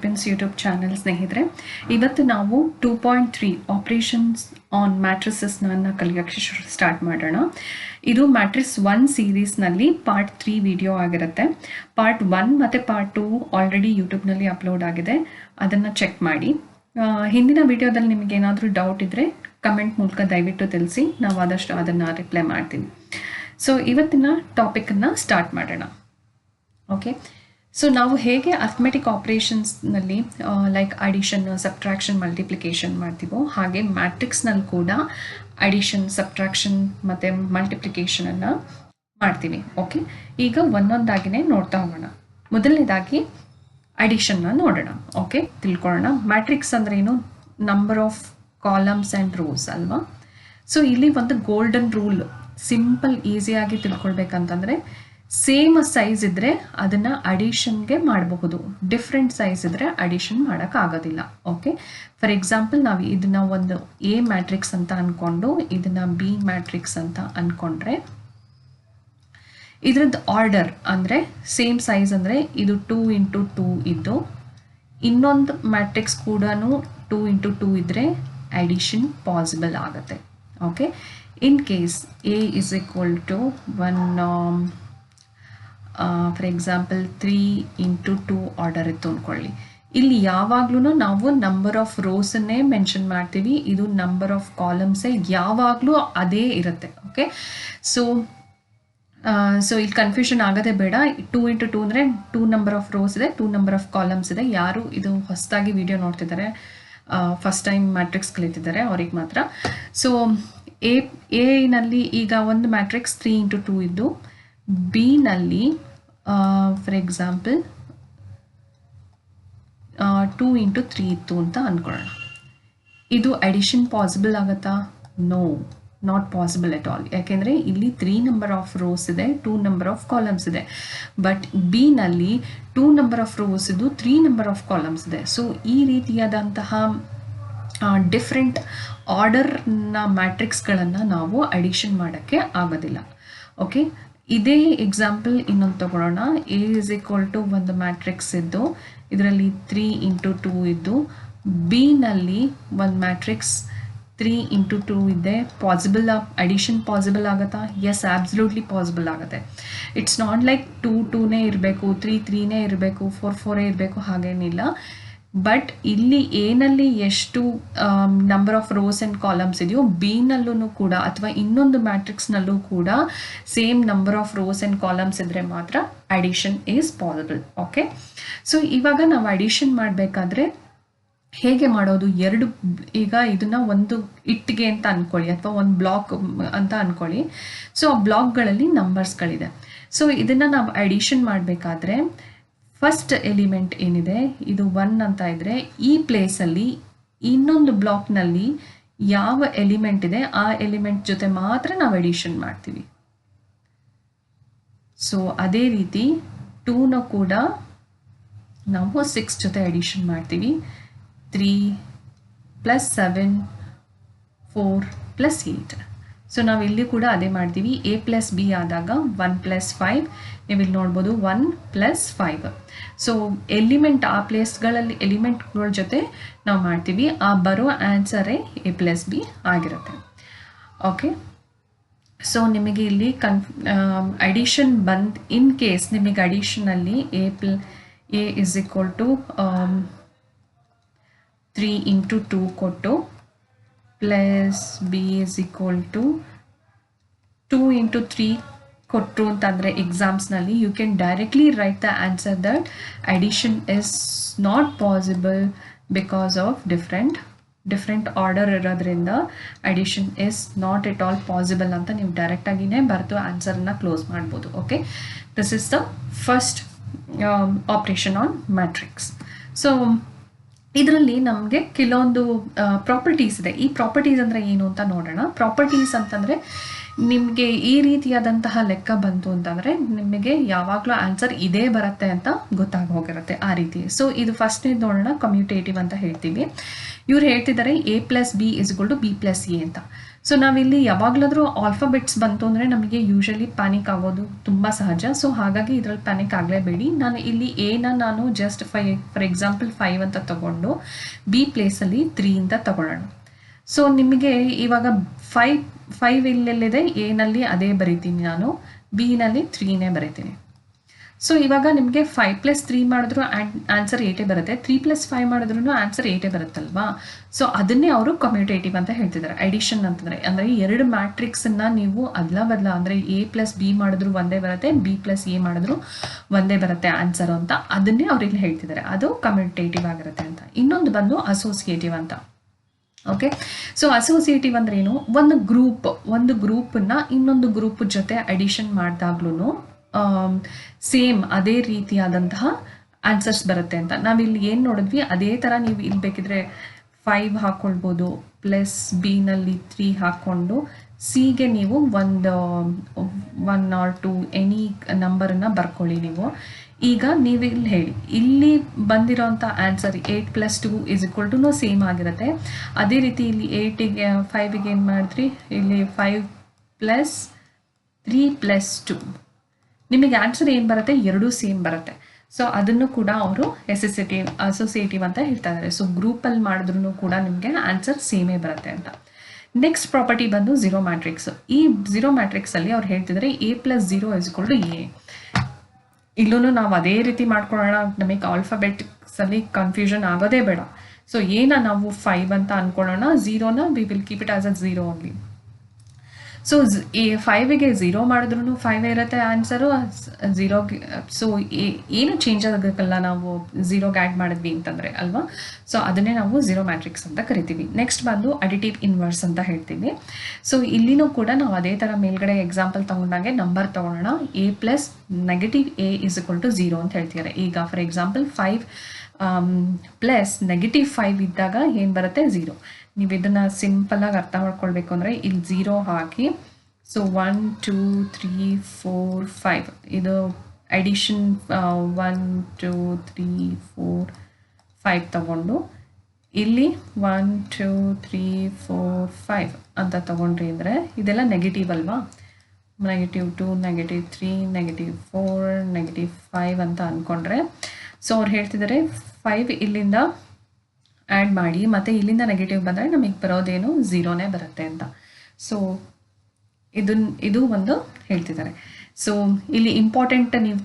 ವಿಪಿನ್ಸ್ YouTube channel ಸ್ನೇಹಿತರೆ, ಇವತ್ತು ನಾವು 2.3 ಆಪರೇಷನ್ಸ್ ಆನ್ ಮ್ಯಾಟ್ರಿಸಸ್ನ ಕಲಿಯೋಕ್ಕೆ ಸ್ಟಾರ್ಟ್ ಮಾಡೋಣ. ಇದು ಮ್ಯಾಟ್ರಿಕ್ಸ್ 1 ಸೀರೀಸ್ನಲ್ಲಿ ಪಾರ್ಟ್ 3 ವಿಡಿಯೋ ಆಗಿರುತ್ತೆ. ಪಾರ್ಟ್ 1 ಮತ್ತು ಪಾರ್ಟ್ 2 ಆಲ್ರೆಡಿ ಯೂಟ್ಯೂಬ್ನಲ್ಲಿ ಅಪ್ಲೋಡ್ ಆಗಿದೆ, ಅದನ್ನು ಚೆಕ್ ಮಾಡಿ. ಹಿಂದಿನ ವಿಡಿಯೋದಲ್ಲಿ ನಿಮಗೆ ಏನಾದರೂ ಡೌಟ್ ಇದ್ದರೆ ಕಮೆಂಟ್ ಮೂಲಕ ದಯವಿಟ್ಟು ತಿಳಿಸಿ, ನಾವು ಆದಷ್ಟು ಅದನ್ನು ರಿಪ್ಲೈ ಮಾಡ್ತೀನಿ. ಸೊ ಇವತ್ತಿನ ಟಾಪಿಕನ್ನು ಸ್ಟಾರ್ಟ್ ಮಾಡೋಣ. ಓಕೆ, ಸೊ ನಾವು ಹೇಗೆ ಅರ್ಥಮೆಟಿಕ್ ಆಪರೇಷನ್ಸ್ನಲ್ಲಿ ಲೈಕ್ ಅಡಿಷನ್, ಸಬ್ಟ್ರಾಕ್ಷನ್, ಮಲ್ಟಿಪ್ಲಿಕೇಶನ್ ಮಾಡ್ತೀವೋ ಹಾಗೆ ಮ್ಯಾಟ್ರಿಕ್ಸ್ನಲ್ಲಿ ಕೂಡ ಅಡಿಷನ್, ಸಬ್ಟ್ರಾಕ್ಷನ್ ಮತ್ತು ಮಲ್ಟಿಪ್ಲಿಕೇಶನನ್ನು ಮಾಡ್ತೀವಿ. ಓಕೆ, ಈಗ ಒಂದೊಂದಾಗಿನೇ ನೋಡ್ತಾ ಹೋಗೋಣ. ಮೊದಲನೇದಾಗಿ ಅಡಿಷನ್ನ ನೋಡೋಣ. ಓಕೆ, ತಿಳ್ಕೊಳ್ಳೋಣ. ಮ್ಯಾಟ್ರಿಕ್ಸ್ ಅಂದ್ರೆ ಏನು? Number of columns and rose ಅಲ್ವಾ? ಸೊ ಇಲ್ಲಿ ಒಂದು ಗೋಲ್ಡನ್ ರೂಲ್, ಸಿಂಪಲ್ ಈಸಿಯಾಗಿ ತಿಳ್ಕೊಳ್ಬೇಕಂತಂದರೆ, ಸೇಮ್ ಸೈಜ್ ಇದ್ದರೆ ಅದನ್ನು ಅಡಿಷನ್ಗೆ ಮಾಡಬಹುದು, ಡಿಫ್ರೆಂಟ್ ಸೈಜ್ ಇದ್ದರೆ ಅಡಿಷನ್ ಮಾಡೋಕ್ಕಾಗೋದಿಲ್ಲ. ಓಕೆ, ಫಾರ್ ಎಕ್ಸಾಂಪಲ್ ನಾವು ಇದನ್ನು ಒಂದು ಎ ಮ್ಯಾಟ್ರಿಕ್ಸ್ ಅಂತ ಅಂದ್ಕೊಂಡು ಇದನ್ನು ಬಿ ಮ್ಯಾಟ್ರಿಕ್ಸ್ ಅಂತ ಅಂದ್ಕೊಂಡ್ರೆ, ಇದ್ರದ್ದು ಆರ್ಡರ್ ಅಂದರೆ ಸೇಮ್ ಸೈಜ್ ಅಂದರೆ ಇದು 2 × 2 ಇದ್ದು, ಇನ್ನೊಂದು ಮ್ಯಾಟ್ರಿಕ್ಸ್ ಕೂಡ 2 × 2 ಇದ್ದರೆ ಅಡಿಷನ್ ಪಾಸಿಬಲ್ ಆಗುತ್ತೆ. Okay, in case A is equal to 1 for example 3 × 2 order ಇತ್ತು ಅಂದ್ಕೊಳ್ಳಿ. ಇಲ್ಲಿ ಯಾವಾಗಲೂ ನಾವು ನಂಬರ್ ಆಫ್ ರೋಸನ್ನೇ ಮೆನ್ಷನ್ ಮಾಡ್ತೀವಿ, ಇದು ನಂಬರ್ ಆಫ್ ಕಾಲಮ್ಸೇ ಯಾವಾಗಲೂ ಅದೇ ಇರುತ್ತೆ. ಓಕೆ, ಸೊ ಇಲ್ಲಿ ಕನ್ಫ್ಯೂಷನ್ ಆಗೋದೇ ಬೇಡ. 2 × 2 ಅಂದರೆ 2 ನಂಬರ್ ಆಫ್ ರೋಸ್ ಇದೆ, 2 ನಂಬರ್ ಆಫ್ ಕಾಲಮ್ಸ್ ಇದೆ. ಯಾರು ಇದು ಹೊಸದಾಗಿ ವಿಡಿಯೋ ನೋಡ್ತಿದ್ದಾರೆ, ಫಸ್ಟ್ ಟೈಮ್ ಮ್ಯಾಟ್ರಿಕ್ಸ್ ಕಲಿತಿದ್ದಾರೆ ಅವ್ರಿಗೆ ಮಾತ್ರ. ಸೊ ಎನಲ್ಲಿ ಈಗ ಒಂದು ಮ್ಯಾಟ್ರಿಕ್ಸ್ 3 × 2 ಇದ್ದು, ಬಿನಲ್ಲಿ ಫಾರ್ ಎಕ್ಸಾಂಪಲ್ 2 × 3 ಇತ್ತು ಅಂತ ಅಂದ್ಕೊಳ್ಳೋಣ. ಇದು ಅಡಿಷನ್ ಪಾಸಿಬಲ್ ಆಗುತ್ತಾ? No, not possible at all. ಯಾಕೆಂದರೆ ಇಲ್ಲಿ 3 ನಂಬರ್ ಆಫ್ ರೋಸ್ ಇದೆ, 2 ನಂಬರ್ ಆಫ್ ಕಾಲಮ್ಸ್ ಇದೆ. ಬಟ್ ಬಿನಲ್ಲಿ 2 ನಂಬರ್ ಆಫ್ ರೋಸ್ ಇದ್ದು 3 ನಂಬರ್ ಆಫ್ ಕಾಲಮ್ಸ್ ಇದೆ. ಸೊ ಈ ರೀತಿಯಾದಂತಹ ಡಿಫ್ರೆಂಟ್ ಆರ್ಡರ್ನ ಮ್ಯಾಟ್ರಿಕ್ಸ್ಗಳನ್ನು ನಾವು ಅಡಿಷನ್ ಮಾಡೋಕ್ಕೆ ಆಗೋದಿಲ್ಲ. ಓಕೆ, ಇದೇ ಎಕ್ಸಾಂಪಲ್ ಇನ್ನೊಂದು ತಗೊಳ್ಳೋಣ. ಎ ಇಸ್ ಈಕ್ವಲ್ ಟು ಒಂದು ಮ್ಯಾಟ್ರಿಕ್ಸ್ ಇದ್ದು, ಇದರಲ್ಲಿ 3 × 2 ಇದ್ದು, ಬಿನಲ್ಲಿ ಒಂದು ಮ್ಯಾಟ್ರಿಕ್ಸ್ 3 × 2 ಇದೆ. ಪಾಸಿಬಲ್ ಅಡಿಷನ್ ಪಾಸಿಬಲ್ ಆಗುತ್ತಾ? ಎಸ್, ಆಬ್ಸಲ್ಯೂಟ್ಲಿ ಪಾಸಿಬಲ್ ಆಗುತ್ತೆ. ಇಟ್ಸ್ ನಾಟ್ ಲೈಕ್ 2 2ನೇ ಇರಬೇಕು, 3 3ನೇ ಇರಬೇಕು, 4 4 ಇರಬೇಕು, ಹಾಗೇನಿಲ್ಲ. ಬಟ್ ಇಲ್ಲಿ ಎನಲ್ಲಿ ಎಷ್ಟು number of rose and columns ಇದೆಯೋ, ಬಿನಲ್ಲೂ ಕೂಡ ಅಥವಾ ಇನ್ನೊಂದು ಮ್ಯಾಟ್ರಿಕ್ಸ್ನಲ್ಲೂ ಕೂಡ same number of rose and columns ಇದ್ದರೆ ಮಾತ್ರ addition is possible. Okay, so ಇವಾಗ ನಾವು ಅಡಿಷನ್ ಮಾಡಬೇಕಾದ್ರೆ ಹೇಗೆ ಮಾಡೋದು? ಈಗ ಇದನ್ನು ಒಂದು ಇಟ್ಟಿಗೆ ಅಂತ ಅಂದ್ಕೊಳ್ಳಿ, ಅಥವಾ ಒಂದು ಬ್ಲಾಕ್ ಅಂತ ಅಂದ್ಕೊಳ್ಳಿ. ಸೊ ಆ ಬ್ಲಾಕ್ಗಳಲ್ಲಿ ನಂಬರ್ಸ್ಗಳಿದೆ. ಸೊ ಇದನ್ನು ನಾವು ಅಡಿಷನ್ ಮಾಡಬೇಕಾದ್ರೆ ಫಸ್ಟ್ ಎಲಿಮೆಂಟ್ ಏನಿದೆ ಇದು 1 ಅಂತ ಇದ್ದರೆ, ಈ ಪ್ಲೇಸಲ್ಲಿ ಇನ್ನೊಂದು ಬ್ಲಾಕ್ನಲ್ಲಿ ಯಾವ ಎಲಿಮೆಂಟ್ ಇದೆ ಆ ಎಲಿಮೆಂಟ್ ಜೊತೆ ಮಾತ್ರ ನಾವು ಅಡಿಷನ್ ಮಾಡ್ತೀವಿ. ಸೊ ಅದೇ ರೀತಿ 2ನ ಕೂಡ ನಾವು 6 ಜೊತೆ ಅಡಿಷನ್ ಮಾಡ್ತೀವಿ. 3 + 7 4 + 8. ಸೊ ನಾವು ಇಲ್ಲಿ ಕೂಡ ಅದೇ ಮಾಡ್ತೀವಿ. a + b ಆದಾಗ 1 + 5, ನೀವು ಇಲ್ಲಿ ನೋಡ್ಬೋದು 1 + 5. ಸೊ ಎಲಿಮೆಂಟ್ ಆ ಪ್ಲೇಸ್ಗಳಲ್ಲಿ ಎಲಿಮೆಂಟ್ಗಳ ಜೊತೆ ನಾವು ಮಾಡ್ತೀವಿ, ಆ ಬರೋ ಆನ್ಸರೇ a + b ಆಗಿರುತ್ತೆ. ಓಕೆ, ಸೊ ನಿಮಗೆ ಇಲ್ಲಿ ಅಡಿಷನ್ ಇನ್ ಕೇಸ್ ನಿಮಗೆ ಅಡಿಷನಲ್ಲಿ a ಇಸ್ ಈಕ್ವಲ್ ಟು 3 × 2 ಕೊಟ್ಟು plus b is equal to 2 × 3 ಕೊಟ್ಟರು ಅಂತಂದರೆ ಎಕ್ಸಾಮ್ಸ್ನಲ್ಲಿ you can directly write the answer that addition is not possible because of different order ಇರೋದ್ರಿಂದ addition is not at all possible ಅಂತ ನೀವು ಡೈರೆಕ್ಟಾಗಿಯೇ ಬರೆದು ಆನ್ಸರನ್ನು ಕ್ಲೋಸ್ ಮಾಡ್ಬೋದು. Okay, this is the first operation on matrix. So ಇದರಲ್ಲಿ ನಮಗೆ ಕೆಲವೊಂದು ಪ್ರಾಪರ್ಟೀಸ್ ಇದೆ. ಈ ಪ್ರಾಪರ್ಟೀಸ್ ಅಂದರೆ ಏನು ಅಂತ ನೋಡೋಣ. ಪ್ರಾಪರ್ಟೀಸ್ ಅಂತಂದರೆ ನಿಮಗೆ ಈ ರೀತಿಯಾದಂತಹ ಲೆಕ್ಕ ಬಂತು ಅಂತಂದರೆ ನಿಮಗೆ ಯಾವಾಗಲೂ ಆನ್ಸರ್ ಇದೇ ಬರುತ್ತೆ ಅಂತ ಗೊತ್ತಾಗಿ ಹೋಗಿರುತ್ತೆ ಆ ರೀತಿ. ಸೊ ಇದು ಫಸ್ಟ್ನೇದು ನೋಡೋಣ, ಕಮ್ಯೂಟೇಟಿವ್ ಅಂತ ಹೇಳ್ತೀವಿ. ಇವ್ರು ಹೇಳ್ತಿದ್ದಾರೆ a + b = b + a ಅಂತ. ಸೊ ನಾವಿಲ್ಲಿ ಯಾವಾಗಲಾದರೂ ಆಲ್ಫಾಬೆಟ್ಸ್ ಬಂತು ಅಂದರೆ ನಮಗೆ ಯೂಶಲಿ ಪ್ಯಾನಿಕ್ ಆಗೋದು ತುಂಬ ಸಹಜ. ಸೊ ಹಾಗಾಗಿ ಇದರಲ್ಲಿ ಪ್ಯಾನಿಕ್ ಆಗಲೇಬೇಡಿ. ನಾನು ಇಲ್ಲಿ ಎನ ನಾನು ಜಸ್ಟ್ ಫಾರ್ ಎಕ್ಸಾಂಪಲ್ 5 ಅಂತ ತಗೊಂಡು ಬಿ ಪ್ಲೇಸಲ್ಲಿ 3 ಅಂತ ತಗೊಳ್ಳೋಣ. ಸೊ ನಿಮಗೆ ಇವಾಗ 5 ಇಲ್ಲೆಲ್ಲಿದೆ, ಎನಲ್ಲಿ ಅದೇ ಬರಿತೀನಿ ನಾನು, ಬಿನಲ್ಲಿ 3ನೇ ಬರಿತೀನಿ. ಸೊ ಇವಾಗ ನಿಮಗೆ 5 + 3 ಮಾಡಿದ್ರು ಆನ್ಸರ್ 8 ಬರುತ್ತೆ, 3 + 5 ಮಾಡಿದ್ರು ಆನ್ಸರ್ 8 ಬರುತ್ತಲ್ವಾ. ಸೊ ಅದನ್ನೇ ಅವರು ಕಮ್ಯೂಟೇಟಿವ್ ಅಂತ ಹೇಳ್ತಿದ್ದಾರೆ. ಅಡಿಷನ್ ಅಂತಂದರೆ ಅಂದರೆ 2 ಮ್ಯಾಟ್ರಿಕ್ಸನ್ನು ನೀವು ಬದಲ ಅಂದರೆ A + B ಮಾಡಿದ್ರು ಒಂದೇ ಬರುತ್ತೆ, B + A ಮಾಡಿದ್ರು ಒಂದೇ ಬರುತ್ತೆ ಆನ್ಸರ್ ಅಂತ, ಅದನ್ನೇ ಅವ್ರು ಇಲ್ಲಿ ಹೇಳ್ತಿದ್ದಾರೆ. ಅದು ಕಮ್ಯೂಟೇಟಿವ್ ಆಗಿರುತ್ತೆ ಅಂತ. ಇನ್ನೊಂದು ಬಂದು ಅಸೋಸಿಯೇಟಿವ್ ಅಂತ. ಓಕೆ, ಸೊ ಅಸೋಸಿಯೇಟಿವ್ ಅಂದ್ರೆ ಏನು? ಒಂದು ಗ್ರೂಪನ್ನು ಇನ್ನೊಂದು ಗ್ರೂಪ್ ಜೊತೆ ಅಡಿಷನ್ ಮಾಡಿದಾಗ್ಲೂ ಸೇಮ್ ಅದೇ ರೀತಿಯಾದಂತಹ ಆನ್ಸರ್ಸ್ ಬರುತ್ತೆ ಅಂತ. ನಾವಿಲ್ಲಿ ಏನು ನೋಡಿದ್ವಿ ಅದೇ ಥರ ನೀವು ಇಲ್ಲಿ ಬೇಕಿದ್ರೆ 5 ಹಾಕ್ಕೊಳ್ಬೋದು, ಪ್ಲಸ್ ಬಿನಲ್ಲಿ 3 ಹಾಕ್ಕೊಂಡು ಸಿಗೆ ನೀವು 1 or 2 ಎನಿ ನಂಬರನ್ನು ಬರ್ಕೊಳ್ಳಿ ನೀವು. ಈಗ ನೀವು ಇಲ್ಲಿ ಹೇಳಿ, ಇಲ್ಲಿ ಬಂದಿರೋಂಥ ಆನ್ಸರ್ 8 + 2 = ಸೇಮ್ ಆಗಿರುತ್ತೆ. ಅದೇ ರೀತಿ ಇಲ್ಲಿ 5ಗೆ ಏನು ಮಾಡಿದ್ರಿ, ಇಲ್ಲಿ 5 + 3 + 2 ನಿಮಗೆ ಆನ್ಸರ್ ಏನು ಬರುತ್ತೆ, ಎರಡೂ ಸೇಮ್ ಬರುತ್ತೆ. ಸೊ ಅದನ್ನು ಕೂಡ ಅವರು ಅಸೋಸಿಯೇಟಿವ್ ಅಂತ ಹೇಳ್ತಾ ಇದ್ದಾರೆ. ಸೊ ಗ್ರೂಪಲ್ಲಿ ಮಾಡಿದ್ರೂ ಕೂಡ ನಿಮಗೆ ಆನ್ಸರ್ ಸೇಮೇ ಬರುತ್ತೆ ಅಂತ. ನೆಕ್ಸ್ಟ್ ಪ್ರಾಪರ್ಟಿ ಬಂದು ಝೀರೋ ಮ್ಯಾಟ್ರಿಕ್ಸ್. ಈ ಝೀರೋ ಮ್ಯಾಟ್ರಿಕ್ಸಲ್ಲಿ ಅವ್ರು ಹೇಳ್ತಿದ್ದಾರೆ A + 0 = A. ಇಲ್ಲೂ ನಾವು ಅದೇ ರೀತಿ ಮಾಡ್ಕೊಳ್ಳೋಣ, ನಮಗೆ ಆಲ್ಫಾಬೆಟ್ಸಲ್ಲಿ ಕನ್ಫ್ಯೂಷನ್ ಆಗೋದೇ ಬೇಡ. ಸೊ ಏನ ನಾವು 5 ಅಂತ ಅಂದ್ಕೊಳ್ಳೋಣ, 0ನ we will keep it as a 0 only. So 5ಗೆ 0 ಮಾಡಿದ್ರೂ 5 ಇರುತ್ತೆ ಆನ್ಸರು, 0ಗೆ ಸೊ ಏನು ಚೇಂಜ್ ಆಗೋಕ್ಕಲ್ಲ, ನಾವು 0ಗೆ ಆ್ಯಡ್ ಮಾಡಿದ್ವಿ ಅಂತಂದರೆ ಅಲ್ವಾ. ಸೊ ಅದನ್ನೇ ನಾವು ಝೀರೋ ಮ್ಯಾಟ್ರಿಕ್ಸ್ ಅಂತ ಕರಿತೀವಿ. ನೆಕ್ಸ್ಟ್ ಬಂದು ಅಡಿಟಿವ್ ಇನ್ವರ್ಸ್ ಅಂತ ಹೇಳ್ತೀವಿ. ಸೊ ಇಲ್ಲಿನೂ ಕೂಡ ನಾವು ಅದೇ ಥರ ಮೇಲ್ಗಡೆ ಎಕ್ಸಾಂಪಲ್ ತೊಗೊಂಡಾಗೆ ನಂಬರ್ ತೊಗೊಳ್ಳೋಣ. A + -A = 0 ಅಂತ ಹೇಳ್ತಿದ್ದಾರೆ. ಈಗ ಫಾರ್ ಎಕ್ಸಾಂಪಲ್ 5 + -5 ಇದ್ದಾಗ ಏನು ಬರುತ್ತೆ, 0. ನೀವು ಇದನ್ನು ಸಿಂಪಲ್ಲಾಗಿ ಅರ್ಥ ಮಾಡ್ಕೊಳ್ಬೇಕು ಅಂದರೆ ಇಲ್ಲಿ 0 ಹಾಕಿ, ಸೊ 1 2 3 4 5 ಇದು ಅಡಿಷನ್ 1 2 3 4 5 ತಗೊಂಡು ಇಲ್ಲಿ 1 2 3 4 5 ಅಂತ ತಗೊಂಡ್ರಿ ಅಂದರೆ ಇದೆಲ್ಲ ನೆಗೆಟಿವ್ ಅಲ್ವಾ. -2 -3 -4 -5 ಅಂತ ಅಂದ್ಕೊಂಡ್ರೆ, ಸೊ ಅವ್ರು ಹೇಳ್ತಿದ್ದಾರೆ 5 ಇಲ್ಲಿಂದ ಆ್ಯಡ್ ಮಾಡಿ ಮತ್ತು ಇಲ್ಲಿಂದ ನೆಗೆಟಿವ್ ಬಂದರೆ ನಮಗೆ ಬರೋದೇನು, 0ನೇ ಬರುತ್ತೆ ಅಂತ. ಸೊ ಇದು ಒಂದು ಹೇಳ್ತಿದ್ದಾರೆ. ಸೊ ಇಲ್ಲಿ ಇಂಪಾರ್ಟೆಂಟ್ ನೀವು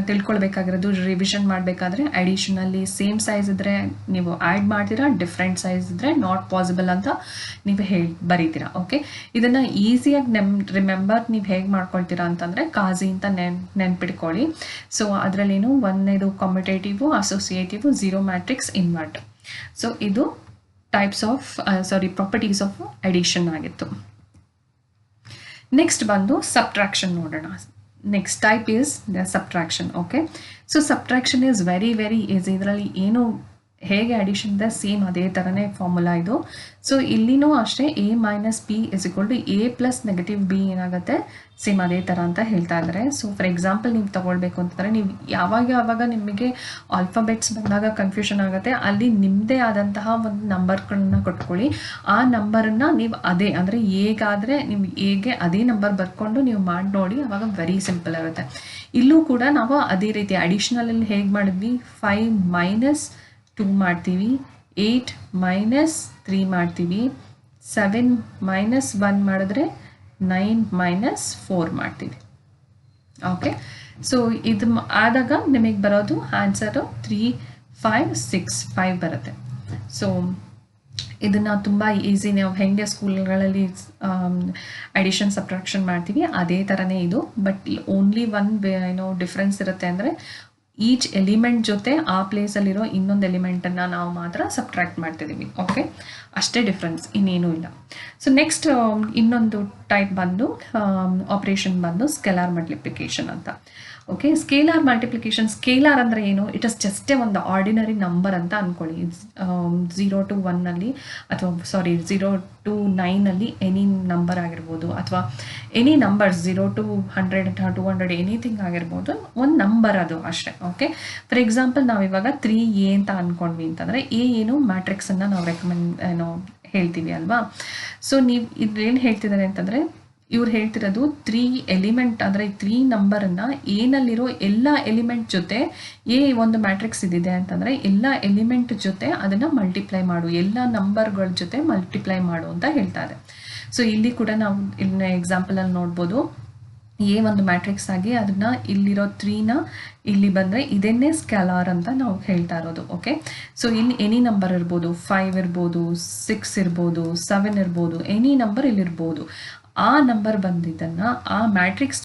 ತಿಳ್ಕೊಳ್ಬೇಕಾಗಿರೋದು, ರಿವಿಷನ್ ಮಾಡಬೇಕಾದ್ರೆ ಅಡಿಷನಲ್ಲಿ ಸೇಮ್ ಸೈಜ್ ಇದ್ದರೆ ನೀವು ಆ್ಯಡ್ ಮಾಡ್ತೀರಾ, ಡಿಫ್ರೆಂಟ್ ಸೈಜ್ ಇದ್ದರೆ ನಾಟ್ ಪಾಸಿಬಲ್ ಅಂತ ನೀವು ಬರೀತೀರಾ. ಓಕೆ, ಇದನ್ನು ಈಸಿಯಾಗಿ ರಿಮೆಂಬರ್ ನೀವು ಹೇಗೆ ಮಾಡ್ಕೊಳ್ತೀರಾ ಅಂತಂದರೆ ಕಾಜಿ ಅಂತ ನೆನ್ಪಿಟ್ಕೊಳ್ಳಿ. ಸೊ ಅದರಲ್ಲೇನು ಒಂದೇದು commutative, associative, zero matrix, invert. So ಇದು ಪ್ರಾಪರ್ಟೀಸ್ ಆಫ್ ಅಡಿಷನ್ ಆಗಿತ್ತು. ನೆಕ್ಸ್ಟ್ ಬಂದು ಸಬ್ಟ್ರಾಕ್ಷನ್ ನೋಡೋಣ. Next type is the subtraction. Okay, so subtraction is very easy. ಇದರಲ್ಲಿ ಏನು ಹೇಗೆ ಅಡಿಷನ್ ಇದೆ ಸೇಮ್ ಅದೇ ಥರನೇ ಫಾರ್ಮುಲಾ ಇದು. ಸೊ ಇಲ್ಲಿನೂ ಅಷ್ಟೇ A - B = A + -B ಏನಾಗುತ್ತೆ, ಸೇಮ್ ಅದೇ ಥರ ಅಂತ ಹೇಳ್ತಾ ಇದ್ದಾರೆ. ಸೊ ಫಾರ್ ಎಕ್ಸಾಂಪಲ್ ನೀವು ತಗೊಳ್ಬೇಕು ಅಂತಂದರೆ, ನೀವು ಯಾವಾಗ ನಿಮಗೆ ಆಲ್ಫಾಬೆಟ್ಸ್ ಬಂದಾಗ ಕನ್ಫ್ಯೂಷನ್ ಆಗುತ್ತೆ, ಅಲ್ಲಿ ನಿಮ್ಮದೇ ಆದಂತಹ ಒಂದು ನಂಬರ್ಗಳನ್ನ ಕೊಟ್ಕೊಳ್ಳಿ. ಆ ನಂಬರನ್ನು ನೀವು ಅದೇ ಅಂದರೆ ಎಗಾದರೆ ನೀವು ಎಗೆ ಅದೇ ನಂಬರ್ ಬರ್ಕೊಂಡು ನೀವು ಮಾಡಿ ನೋಡಿ, ಆವಾಗ ವೆರಿ ಸಿಂಪಲ್ ಆಗುತ್ತೆ. ಇಲ್ಲೂ ಕೂಡ ನಾವು ಅದೇ ರೀತಿ ಅಡಿಷ್ನಲಲ್ಲಿ ಹೇಗೆ ಮಾಡಿದ್ವಿ, 5 - 2 ಮಾಡ್ತೀವಿ, 8 - 3 ಮಾಡ್ತೀವಿ, 7 - 1 ಮಾಡಿದ್ರೆ 9 - 4 ಮಾಡ್ತೀವಿ. ಓಕೆ, ಸೊ ಇದು ಆದಾಗ ನಿಮಗೆ ಬರೋದು ಆನ್ಸರು 3 5 6 5 ಬರುತ್ತೆ. ಸೊ ಇದನ್ನು ತುಂಬ ಈಸಿ, ನಾವು ಹೆಂಗೆ ಸ್ಕೂಲ್ಗಳಲ್ಲಿ ಅಡಿಷನ್ ಸಬ್ಟ್ರಾಕ್ಷನ್ ಮಾಡ್ತೀವಿ ಅದೇ ಥರನೇ ಇದು. ಬಟ್ ಓನ್ಲಿ ಡಿಫ್ರೆನ್ಸ್ ಇರುತ್ತೆ ಅಂದರೆ, ಈಚ್ ಎಲಿಮೆಂಟ್ ಜೊತೆ ಆ ಪ್ಲೇಸಲ್ಲಿರೋ ಇನ್ನೊಂದು ಎಲಿಮೆಂಟನ್ನು ನಾವು ಮಾತ್ರ ಸಬ್ಟ್ರಾಕ್ಟ್ ಮಾಡ್ತಿದ್ದೀವಿ. ಓಕೆ, ಅಷ್ಟೇ ಡಿಫ್ರೆನ್ಸ್, ಇನ್ನೇನೂ ಇಲ್ಲ. ಸೊ ನೆಕ್ಸ್ಟ್ ಇನ್ನೊಂದು ಟೈಪ್ ಬಂದು ಆಪ್ರೇಷನ್ ಬಂದು ಸ್ಕೆಲಾರ್ ಮಲ್ಟಿಪ್ಲಿಕೇಶನ್ ಅಂತ. ಓಕೆ, ಸ್ಕೇಲಾರ್ ಮಲ್ಟಿಪ್ಲಿಕೇಶನ್, ಸ್ಕೇಲಾರ್ ಅಂದರೆ ಏನು, ಇಟ್ ಇಸ್ ಜಸ್ಟೇ ಒಂದು ಆರ್ಡಿನರಿ ನಂಬರ್ ಅಂತ ಅಂದ್ಕೊಳ್ಳಿ. 0 to 1 ಅಥವಾ 0 to 9 ಎನಿ ನಂಬರ್ ಆಗಿರ್ಬೋದು, ಅಥವಾ ಎನಿ ನಂಬರ್ಸ್ 0 to 100 200 ಎನಿಥಿಂಗ್ ಆಗಿರ್ಬೋದು, ಒಂದು ನಂಬರ್ ಅದು ಅಷ್ಟೇ. ಓಕೆ, ಫಾರ್ ಎಕ್ಸಾಂಪಲ್ ನಾವು ಇವಾಗ 3A ಅಂತ ಅಂದ್ಕೊಂಡ್ವಿ ಅಂತಂದರೆ, A ಏನು ಮ್ಯಾಟ್ರಿಕ್ಸನ್ನು ನಾವು ಹೇಳ್ತೀವಿ ಅಲ್ವಾ. ಸೊ ನೀವು ಇದೇನು ಹೇಳ್ತಿದ್ದಾರೆ ಅಂತಂದರೆ, ಇವ್ರು ಹೇಳ್ತಿರೋದು 3 ಎಲಿಮೆಂಟ್ ಅಂದರೆ 3 ನಂಬರನ್ನು ಏನಲ್ಲಿರೋ ಎಲ್ಲ ಎಲಿಮೆಂಟ್ ಜೊತೆ ಒಂದು ಮ್ಯಾಟ್ರಿಕ್ಸ್ ಇದಿದೆ ಅಂತಂದರೆ ಎಲ್ಲ ಎಲಿಮೆಂಟ್ ಜೊತೆ ಅದನ್ನು ಮಲ್ಟಿಪ್ಲೈ ಮಾಡು, ಎಲ್ಲ ನಂಬರ್ಗಳ ಜೊತೆ ಮಲ್ಟಿಪ್ಲೈ ಮಾಡು ಅಂತ ಹೇಳ್ತಾ ಇದೆ. ಸೊ ಇಲ್ಲಿ ಕೂಡ ನಾವು ಇಲ್ಲಿನ ಎಕ್ಸಾಂಪಲಲ್ಲಿ ನೋಡ್ಬೋದು, ಒಂದು ಮ್ಯಾಟ್ರಿಕ್ಸ್ ಆಗಿ ಅದನ್ನು ಇಲ್ಲಿರೋ 3ನ ಇಲ್ಲಿ ಬಂದರೆ ಇದನ್ನೇ ಸ್ಕ್ಯಾಲಾರ್ ಅಂತ ನಾವು ಹೇಳ್ತಾ ಇರೋದು. ಓಕೆ, ಸೊ ಇಲ್ಲಿ ಎನಿ ನಂಬರ್ ಇರ್ಬೋದು, 5 ಇರ್ಬೋದು, 6 ಇರ್ಬೋದು, 7 ಇರ್ಬೋದು, ಎನಿ ನಂಬರ್ ಇಲ್ಲಿರ್ಬೋದು. ಆ ನಂಬರ್ ಬಂದಿದ್ದನ್ನು ಆ ಮ್ಯಾಟ್ರಿಕ್ಸ್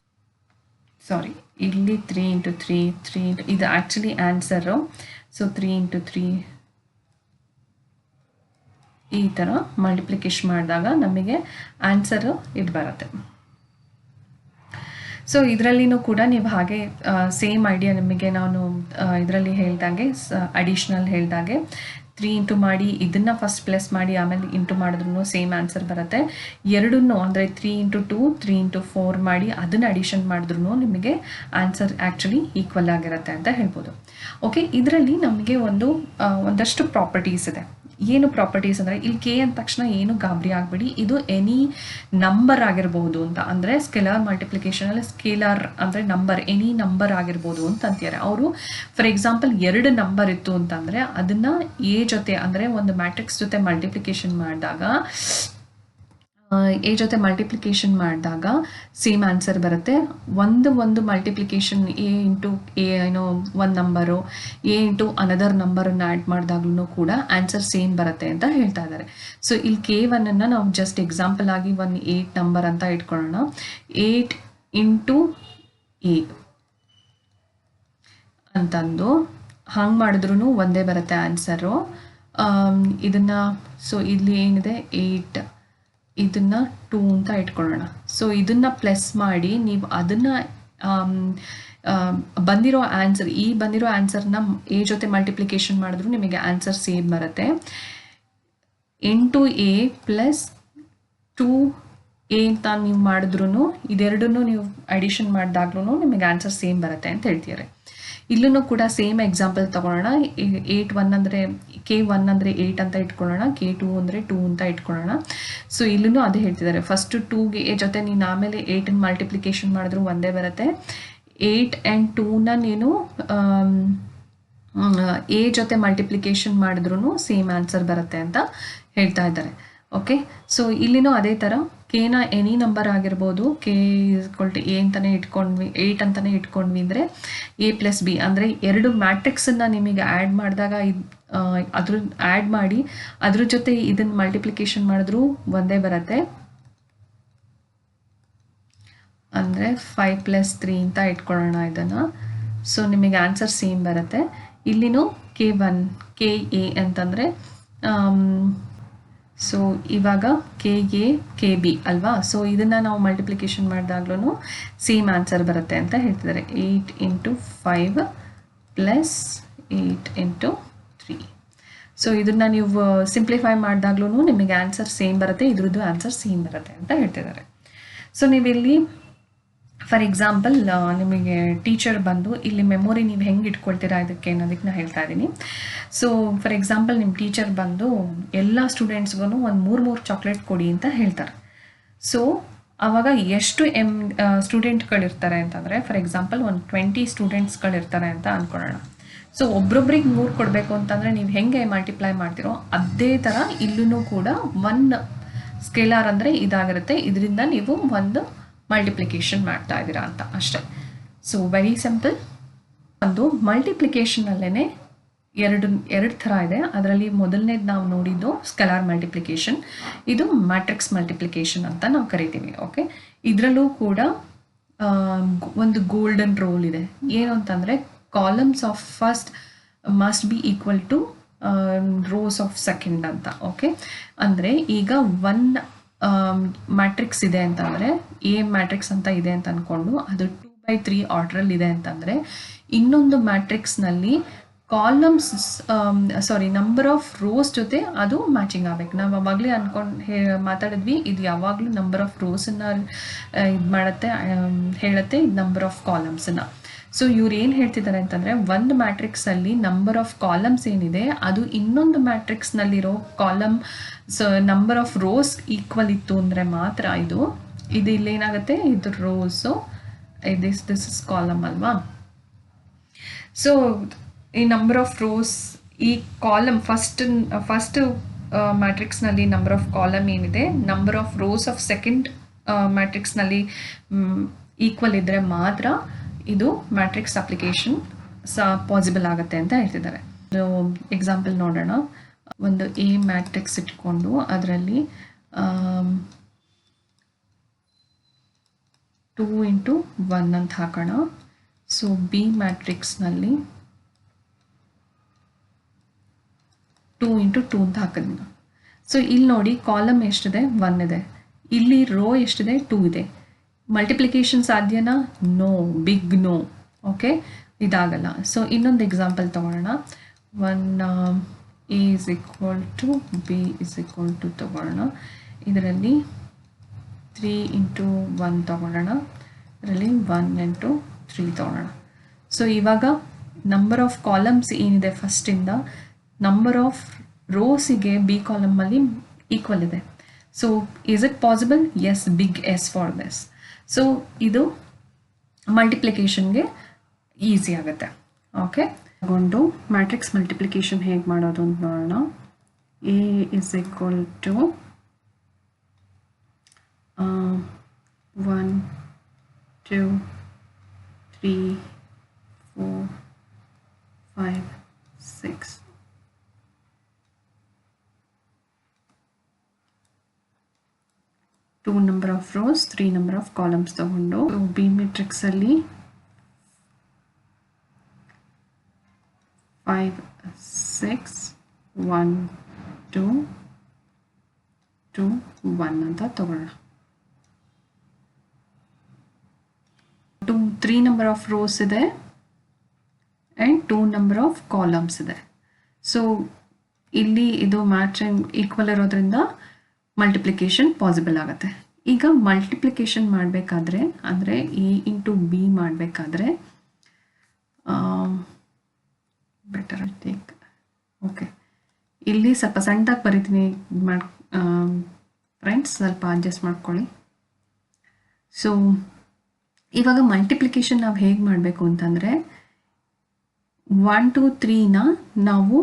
ಇಲ್ಲಿ 3 × 3 3 ಇದು ಆ್ಯಕ್ಚುಲಿ ಆನ್ಸರು. ಸೊ 3 × 3 ಈ ಥರ ಮಲ್ಟಿಪ್ಲಿಕೇಶನ್ ಮಾಡಿದಾಗ ನಮಗೆ ಆನ್ಸರು ಇದು ಬರುತ್ತೆ. ಸೊ ಇದರಲ್ಲಿನೂ ಕೂಡ ನೀವು ಹಾಗೆ ಸೇಮ್ ಐಡಿಯಾ ನಿಮಗೆ ನಾನು ಇದರಲ್ಲಿ ಹೇಳ್ದಾಗೆ ಅಡಿಷ್ನಲ್ ಹೇಳ್ದಾಗೆ 3 ಇಂಟು ಮಾಡಿ ಇದನ್ನು ಫಸ್ಟ್ ಪ್ಲಸ್ ಮಾಡಿ ಆಮೇಲೆ ಇಂಟು ಮಾಡಿದ್ರೂ ಸೇಮ್ ಆನ್ಸರ್ ಬರುತ್ತೆ. ಎರಡನ್ನೂ ಅಂದರೆ 3 × 2 3 × 4 ಮಾಡಿ ಅದನ್ನು ಅಡಿಷನ್ ಮಾಡಿದ್ರೂ ನಿಮಗೆ ಆನ್ಸರ್ ಆ್ಯಕ್ಚುಲಿ ಈಕ್ವಲ್ ಆಗಿರುತ್ತೆ ಅಂತ ಹೇಳ್ಬೋದು. ಓಕೆ, ಇದರಲ್ಲಿ ನಮಗೆ ಒಂದಷ್ಟು ಪ್ರಾಪರ್ಟೀಸ್ ಇದೆ. ಏನು ಪ್ರಾಪರ್ಟೀಸ್ ಅಂದರೆ, ಇಲ್ಲಿ ಕೆ ಅಂದ ತಕ್ಷಣ ಏನು ಗಾಬರಿ ಆಗಬೇಡಿ, ಇದು ಎನಿ ನಂಬರ್ ಆಗಿರ್ಬೋದು ಅಂತ. ಅಂದರೆ ಸ್ಕೆಲಾರ್ ಮಲ್ಟಿಪ್ಲಿಕೇಶನಲ್ಲಿ ಸ್ಕೇಲಾರ್ ಅಂದರೆ ನಂಬರ್, ಎನಿ ನಂಬರ್ ಆಗಿರ್ಬೋದು ಅಂತ ಅಂತಾರೆ ಅವರು. ಫಾರ್ ಎಕ್ಸಾಂಪಲ್ 2 ನಂಬರ್ ಇತ್ತು ಅಂತಂದರೆ ಅದನ್ನು ಎ ಜೊತೆ ಅಂದರೆ ಒಂದು ಮ್ಯಾಟ್ರಿಕ್ಸ್ ಜೊತೆ ಮಲ್ಟಿಪ್ಲಿಕೇಶನ್ ಮಾಡಿದಾಗ ಸೇಮ್ ಆನ್ಸರ್ ಬರುತ್ತೆ. ಒಂದು ಮಲ್ಟಿಪ್ಲಿಕೇಶನ್ ಎ ಇಂಟು ಎ ಏನೋ ಒಂದು ನಂಬರು, ಎ ಇಂಟು ಅನದರ್ ನಂಬರನ್ನು ಆ್ಯಡ್ ಮಾಡಿದಾಗ್ಲೂ ಕೂಡ ಆನ್ಸರ್ ಸೇಮ್ ಬರುತ್ತೆ ಅಂತ ಹೇಳ್ತಾ ಇದ್ದಾರೆ. ಸೊ ಇಲ್ಲಿ K1 ನಾವು ಜಸ್ಟ್ ಎಕ್ಸಾಂಪಲ್ ಆಗಿ 8 ನಂಬರ್ ಅಂತ ಇಟ್ಕೊಳ್ಳೋಣ. 8 × ಎ ಅಂತಂದು ಹಂಗೆ ಮಾಡಿದ್ರೂ ಒಂದೇ ಬರುತ್ತೆ ಆನ್ಸರು. ಇದನ್ನು ಸೊ ಇಲ್ಲಿ ಏನಿದೆ 8, ಇದನ್ನು 2 ಅಂತ ಇಟ್ಕೊಳ್ಳೋಣ. ಸೊ ಇದನ್ನು ಪ್ಲಸ್ ಮಾಡಿ ನೀವು ಅದನ್ನು ಬಂದಿರೋ ಆನ್ಸರ್ನ ಎ ಜೊತೆ ಮಲ್ಟಿಪ್ಲಿಕೇಶನ್ ಮಾಡಿದ್ರು ನಿಮಗೆ ಆನ್ಸರ್ ಸೇಮ್ ಬರುತ್ತೆ. 8A + 2A ಅಂತ ನೀವು ಮಾಡಿದ್ರೂ ಇದೆರಡನ್ನೂ ನೀವು ಅಡಿಷನ್ ಮಾಡಿದಾಗ್ಲೂ ನಿಮಗೆ ಆನ್ಸರ್ ಸೇಮ್ ಬರುತ್ತೆ ಅಂತ ಹೇಳ್ತಿದ್ದಾರೆ. ಇಲ್ಲೂ ಕೂಡ ಸೇಮ್ ಎಕ್ಸಾಂಪಲ್ ತೊಗೊಳ್ಳೋಣ. 8 ಅಂದರೆ K1 ಅಂದರೆ 8 ಅಂತ ಇಟ್ಕೊಳ್ಳೋಣ, K2 ಅಂದರೆ 2 ಅಂತ ಇಟ್ಕೊಳ್ಳೋಣ. ಸೊ ಇಲ್ಲೂ ಅದೇ ಹೇಳ್ತಿದ್ದಾರೆ, ಫಸ್ಟು 2ಗೆ ಜೊತೆ ನೀನು ಆಮೇಲೆ 8 ಮಲ್ಟಿಪ್ಲಿಕೇಶನ್ ಮಾಡಿದ್ರು ಒಂದೇ ಬರುತ್ತೆ. 8 and 2ನ ನೀನು ಎ ಜೊತೆ ಮಲ್ಟಿಪ್ಲಿಕೇಶನ್ ಮಾಡಿದ್ರೂ ಸೇಮ್ ಆನ್ಸರ್ ಬರುತ್ತೆ ಅಂತ ಹೇಳ್ತಾ ಇದ್ದಾರೆ. ಓಕೆ, ಸೊ ಇಲ್ಲಿನೂ ಅದೇ ಥರ ಕೆನ ಎನಿ ನಂಬರ್ ಆಗಿರ್ಬೋದು, K = A ಅಂತಲೇ ಇಟ್ಕೊಂಡ್ವಿ, 8 ಅಂತಲೇ ಇಟ್ಕೊಂಡ್ವಿ ಅಂದರೆ A + B ಅಂದರೆ 2 ಮ್ಯಾಟ್ರಿಕ್ಸನ್ನು ನಿಮಗೆ ಆ್ಯಡ್ ಮಾಡಿದಾಗ ಆ್ಯಡ್ ಮಾಡಿ ಅದ್ರ ಜೊತೆ ಇದನ್ನು ಮಲ್ಟಿಪ್ಲಿಕೇಶನ್ ಮಾಡಿದ್ರೂ ಒಂದೇ ಬರುತ್ತೆ. ಅಂದರೆ 5 + 3 ಅಂತ ಇಟ್ಕೊಳ್ಳೋಣ ಇದನ್ನು. ಸೊ ನಿಮಗೆ ಆನ್ಸರ್ ಸೇಮ್ ಬರುತ್ತೆ. ಇಲ್ಲಿನೂ K1 KA ಅಂತಂದರೆ ಸೊ ಇವಾಗ KA KB ಅಲ್ವಾ. ಸೊ ಇದನ್ನು ನಾವು ಮಲ್ಟಿಪ್ಲಿಕೇಶನ್ ಮಾಡಿದಾಗ್ಲೂ ಸೇಮ್ ಆನ್ಸರ್ ಬರುತ್ತೆ ಅಂತ ಹೇಳ್ತಿದ್ದಾರೆ. 8 × 5 + 8 × 3. ಸೊ ಇದನ್ನು ನೀವು ಸಿಂಪ್ಲಿಫೈ ಮಾಡಿದಾಗ್ಲೂ ನಿಮಗೆ ಆನ್ಸರ್ ಸೇಮ್ ಬರುತ್ತೆ, ಇದ್ರದ್ದು ಆನ್ಸರ್ ಸೇಮ್ ಬರುತ್ತೆ ಅಂತ ಹೇಳ್ತಿದ್ದಾರೆ. ಸೊ ನೀವಿಲ್ಲಿ ಫಾರ್ ಎಕ್ಸಾಂಪಲ್ ನಿಮಗೆ ಟೀಚರ್ ಬಂದು ಇಲ್ಲಿ ಮೆಮೊರಿ ನೀವು ಹೆಂಗೆ ಇಟ್ಕೊಳ್ತೀರಾ ಇದಕ್ಕೆ ಅನ್ನೋದಕ್ಕೆ ನಾನು ಹೇಳ್ತಾ ಇದ್ದೀನಿ. ಸೊ ಫಾರ್ ಎಕ್ಸಾಂಪಲ್ ನಿಮ್ಮ ಟೀಚರ್ ಬಂದು ಎಲ್ಲ ಸ್ಟೂಡೆಂಟ್ಸ್ಗೂ ಒಂದು 3 ಚಾಕ್ಲೇಟ್ ಕೊಡಿ ಅಂತ ಹೇಳ್ತಾರೆ. ಸೊ ಆವಾಗ ಎಷ್ಟು ಸ್ಟೂಡೆಂಟ್ಗಳಿರ್ತಾರೆ ಅಂತಂದರೆ, ಫಾರ್ ಎಕ್ಸಾಂಪಲ್ ಒಂದು 20 ಸ್ಟೂಡೆಂಟ್ಸ್ಗಳಿರ್ತಾರೆ ಅಂತ ಅಂದ್ಕೊಳ್ಳೋಣ. ಸೊ ಒಬ್ರೊಬ್ರಿಗೆ 3 ಕೊಡಬೇಕು ಅಂತಂದರೆ ನೀವು ಹೆಂಗೆ ಮಲ್ಟಿಪ್ಲೈ ಮಾಡ್ತೀರೋ ಅದೇ ಥರ ಇಲ್ಲೂ ಕೂಡ 1 ಸ್ಕೇಲಾರ್ ಅಂದರೆ ಇದಾಗಿರುತ್ತೆ, ಇದರಿಂದ ನೀವು ಒಂದು ಮಲ್ಟಿಪ್ಲಿಕೇಶನ್ ಮಾಡ್ತಾ ಇದ್ದೀರಾ ಅಂತ ಅಷ್ಟೇ. So very simple. ಒಂದು ಮಲ್ಟಿಪ್ಲಿಕೇಶನಲ್ಲೇ ಎರಡು ಥರ ಇದೆ. ಅದರಲ್ಲಿ ಮೊದಲನೇದು ನಾವು ನೋಡಿದ್ದು ಸ್ಕೆಲಾರ್ ಮಲ್ಟಿಪ್ಲಿಕೇಶನ್, ಇದು ಮ್ಯಾಟ್ರಿಕ್ಸ್ ಮಲ್ಟಿಪ್ಲಿಕೇಶನ್ ಅಂತ ನಾವು ಕರಿತೀವಿ. ಓಕೆ, ಇದರಲ್ಲೂ ಕೂಡ ಒಂದು ಗೋಲ್ಡನ್ ರೂಲ್ ಇದೆ. ಏನು ಅಂತಂದರೆ columns of first must be equal to rows of second ಅಂತ. ಓಕೆ, ಅಂದರೆ ಈಗ 1 ಮ್ಯಾಟ್ರಿಕ್ಸ್ ಇದೆ ಅಂತಂದರೆ ಎ ಮ್ಯಾಟ್ರಿಕ್ಸ್ ಅಂತ ಇದೆ ಅಂತ ಅಂದ್ಕೊಂಡು ಅದು 2/3 ಆರ್ಡ್ರಲ್ಲಿ ಇದೆ ಅಂತಂದರೆ ಇನ್ನೊಂದು ಮ್ಯಾಟ್ರಿಕ್ಸ್ನಲ್ಲಿ ಕಾಲಮ್ಸ್ ನಂಬರ್ ಆಫ್ ರೋಸ್ ಜೊತೆ ಅದು ಮ್ಯಾಚಿಂಗ್ ಆಗಬೇಕು. ನಾವು ಅವಾಗಲೇ ಮಾತಾಡಿದ್ವಿ, ಇದು ಯಾವಾಗಲೂ ನಂಬರ್ ಆಫ್ ರೋಸನ್ನು ಇದು ಮಾಡುತ್ತೆ, ಹೇಳುತ್ತೆ ಇದು ನಂಬರ್ ಆಫ್ ಕಾಲಮ್ಸನ್ನು. ಸೊ ಇವ್ರು ಏನು ಹೇಳ್ತಿದ್ದಾರೆ ಅಂತಂದರೆ ಒಂದು ಮ್ಯಾಟ್ರಿಕ್ಸಲ್ಲಿ ನಂಬರ್ ಆಫ್ ಕಾಲಮ್ಸ್ ಏನಿದೆ ಅದು ಇನ್ನೊಂದು ಮ್ಯಾಟ್ರಿಕ್ಸ್ನಲ್ಲಿರೋ column number of rows equal ಇತ್ತು ಅಂದರೆ ಮಾತ್ರ ಇದು ಇಲ್ಲೇನಾಗುತ್ತೆ, ಇದು ರೋಸು, ದಿಸ್ ಇಸ್ ಕಾಲಮ್ ಅಲ್ವಾ. ಸೊ ಈ ನಂಬರ್ ಆಫ್ ರೋಸ್ ಈ ಕಾಲಮ್ ಫಸ್ಟ್ ಮ್ಯಾಟ್ರಿಕ್ಸ್ನಲ್ಲಿ ನಂಬರ್ ಆಫ್ ಕಾಲಮ್ ಏನಿದೆ number of rows of second ಮ್ಯಾಟ್ರಿಕ್ಸ್ನಲ್ಲಿ ಈಕ್ವಲ್ ಇದ್ದರೆ ಮಾತ್ರ ಇದು ಮ್ಯಾಟ್ರಿಕ್ಸ್ ಅಪ್ಲಿಕೇಶನ್ ಪಾಸಿಬಲ್ ಆಗುತ್ತೆ ಅಂತ ಹೇಳ್ತಿದ್ದಾರೆ. ಎಕ್ಸಾಂಪಲ್ ನೋಡೋಣ. ಒಂದು ಎ ಮ್ಯಾಟ್ರಿಕ್ಸ್ ಇಟ್ಕೊಂಡು ಅದರಲ್ಲಿ 2 × 1 ಅಂತ ಹಾಕೋಣ. ಸೊ ಬಿ ಮ್ಯಾಟ್ರಿಕ್ಸ್ನಲ್ಲಿ 2 × 2 ಅಂತ ಹಾಕಿದ್ನ. ಸೊ ಇಲ್ಲಿ ನೋಡಿ ಕಾಲಮ್ ಎಷ್ಟಿದೆ, 1 ಇದೆ. ಇಲ್ಲಿ ರೋ ಎಷ್ಟಿದೆ, 2 ಇದೆ. ಮಲ್ಟಿಪ್ಲಿಕೇಶನ್ ಸಾಧ್ಯನಾ? No, big no. ಓಕೆ, ಇದಾಗಲ್ಲ. ಸೊ ಇನ್ನೊಂದು ಎಕ್ಸಾಂಪಲ್ ತಗೊಳ್ಳೋಣ. 1 A = B = ತಗೊಳ್ಳೋಣ. ಇದರಲ್ಲಿ 3 × 1 ತಗೊಳ್ಳೋಣ. ಇದರಲ್ಲಿ 1 × 3 ತಗೊಳ್ಳೋಣ. ಸೊ ಇವಾಗ ನಂಬರ್ ಆಫ್ ಕಾಲಮ್ಸ್ ಏನಿದೆ ಫಸ್ಟಿಂದ ನಂಬರ್ ಆಫ್ ರೋಸಿಗೆ ಬಿ ಕಾಲಮಲ್ಲಿ ಈಕ್ವಲ್ ಇದೆ. So is it possible? Yes, big yes for this. So ಇದು ಮಲ್ಟಿಪ್ಲಿಕೇಶನ್ಗೆ ಈಸಿ ಆಗುತ್ತೆ. ಓಕೆ, ತಗೊಂಡು ಮ್ಯಾಟ್ರಿಕ್ಸ್ ಮಲ್ಟಿಪ್ಲಿಕೇಶನ್ ಹೇಗೆ ಮಾಡೋದು ಅಂತ ನೋಡೋಣ. A = 1 2 3 4 5 6 2 number of rows, 3 number of columns ತಗೊಂಡು ಬಿ ಮ್ಯಾಟ್ರಿಕ್ಸ್ ಅಲ್ಲಿ 5 6 1 2 2 1 ಅಂತ ತಗೊಳ್ಳೋಣ. 3 number of rows ಇದೆ and 2 number of columns ಇದೆ. ಸೊ ಇಲ್ಲಿ ಇದು ಮ್ಯಾಟ್ರಿಕ್ಸ್ ಈಕ್ವಲ್ ಇರೋದ್ರಿಂದ ಮಲ್ಟಿಪ್ಲಿಕೇಶನ್ ಪಾಸಿಬಲ್ ಆಗುತ್ತೆ. ಈಗ ಮಲ್ಟಿಪ್ಲಿಕೇಶನ್ ಮಾಡಬೇಕಾದ್ರೆ ಅಂದರೆ A × B ಮಾಡಬೇಕಾದ್ರೆ ಬೆಟರ್ ಟೇಕ್. ಓಕೆ, ಇಲ್ಲಿ ಸ್ವಲ್ಪ ಸಣ್ಣದಾಗಿ ಬರೀತೀನಿ ಫ್ರೆಂಡ್ಸ್, ಸ್ವಲ್ಪ ಅಡ್ಜಸ್ಟ್ ಮಾಡ್ಕೊಳ್ಳಿ. ಸೊ ಇವಾಗ ಮಲ್ಟಿಪ್ಲಿಕೇಶನ್ ನಾವು ಹೇಗೆ ಮಾಡಬೇಕು ಅಂತಂದರೆ 1 2 3ನ ನಾವು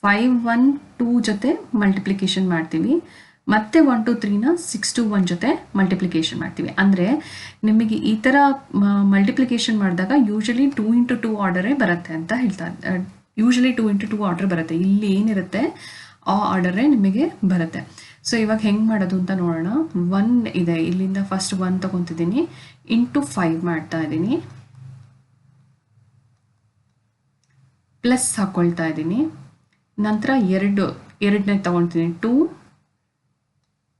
5 1 2 ಜೊತೆ ಮಲ್ಟಿಪ್ಲಿಕೇಶನ್ ಮಾಡ್ತೀವಿ. ಮತ್ತೆ 1 2 3ನ 6 2 1 ಜೊತೆ ಮಲ್ಟಿಪ್ಲಿಕೇಶನ್ ಮಾಡ್ತೀವಿ. ಅಂದರೆ ನಿಮಗೆ ಈ ಥರ ಮಲ್ಟಿಪ್ಲಿಕೇಶನ್ ಮಾಡಿದಾಗ ಯೂಶಲಿ 2 × 2 ಆರ್ಡರೇ ಬರುತ್ತೆ ಅಂತ ಹೇಳ್ತಾರೆ. ಯೂಶಲಿ 2 × 2 ಆರ್ಡರ್ ಬರುತ್ತೆ. ಇಲ್ಲಿ ಏನಿರುತ್ತೆ ಆ ಆರ್ಡರೇ ನಿಮಗೆ ಬರುತ್ತೆ. ಸೊ ಇವಾಗ ಹೆಂಗೆ ಮಾಡೋದು ಅಂತ ನೋಡೋಣ. 1 ಇದೆ, ಇಲ್ಲಿಂದ ಫಸ್ಟ್ 1 ತೊಗೊತಿದ್ದೀನಿ, × 5 ಮಾಡ್ತಾ ಇದ್ದೀನಿ, ಪ್ಲಸ್ ಹಾಕ್ಕೊಳ್ತಾ ಇದ್ದೀನಿ. ನಂತರ ಎರಡನೇ ತೊಗೊಳ್ತೀನಿ, 2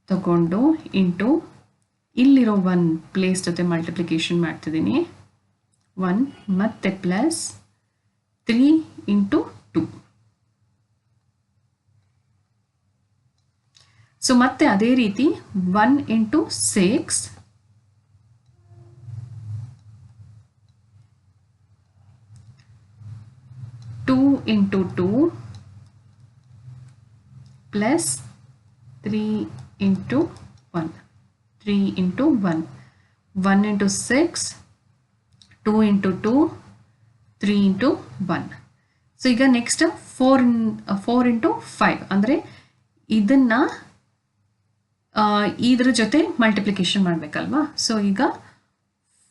ತಗೊಂಡು ಇಂಟು ಇಲ್ಲಿರೋ 1 ಪ್ಲೇಸ್ ಜೊತೆ ಮಲ್ಟಿಪ್ಲಿಕೇಶನ್ ಮಾಡ್ತಿದ್ದೀನಿ, 1 ಮತ್ತೆ ಪ್ಲಸ್ 3 × 2. ಸೊ ಮತ್ತೆ ಅದೇ ರೀತಿ 1 × 6 2 × 2 ಪ್ಲಸ್ 3 × 1 3 × 1 1 × 6 2 × 2 3 × 1. ಸೊ ಈಗ ನೆಕ್ಸ್ಟ್ 4 × 5 ಅಂದರೆ ಇದನ್ನು ಇದ್ರ ಜೊತೆ ಮಲ್ಟಿಪ್ಲಿಕೇಶನ್ ಮಾಡಬೇಕಲ್ವಾ. ಸೊ ಈಗ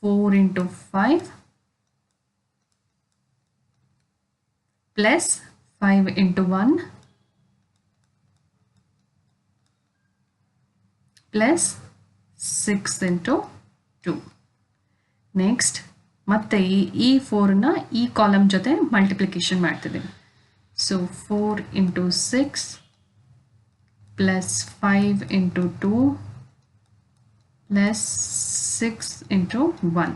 4 × 5 ಪ್ಲಸ್ 5 × 1 ಪ್ಲಸ್ 6 × 2. ನೆಕ್ಸ್ಟ್ ಮತ್ತೆ ಈ 4ನ ಈ ಕಾಲಮ್ ಜೊತೆ ಮಲ್ಟಿಪ್ಲಿಕೇಶನ್ ಮಾಡ್ತಿದ್ದೀನಿ. So 4 × 6 plus 5 × 2 plus 6 × 1.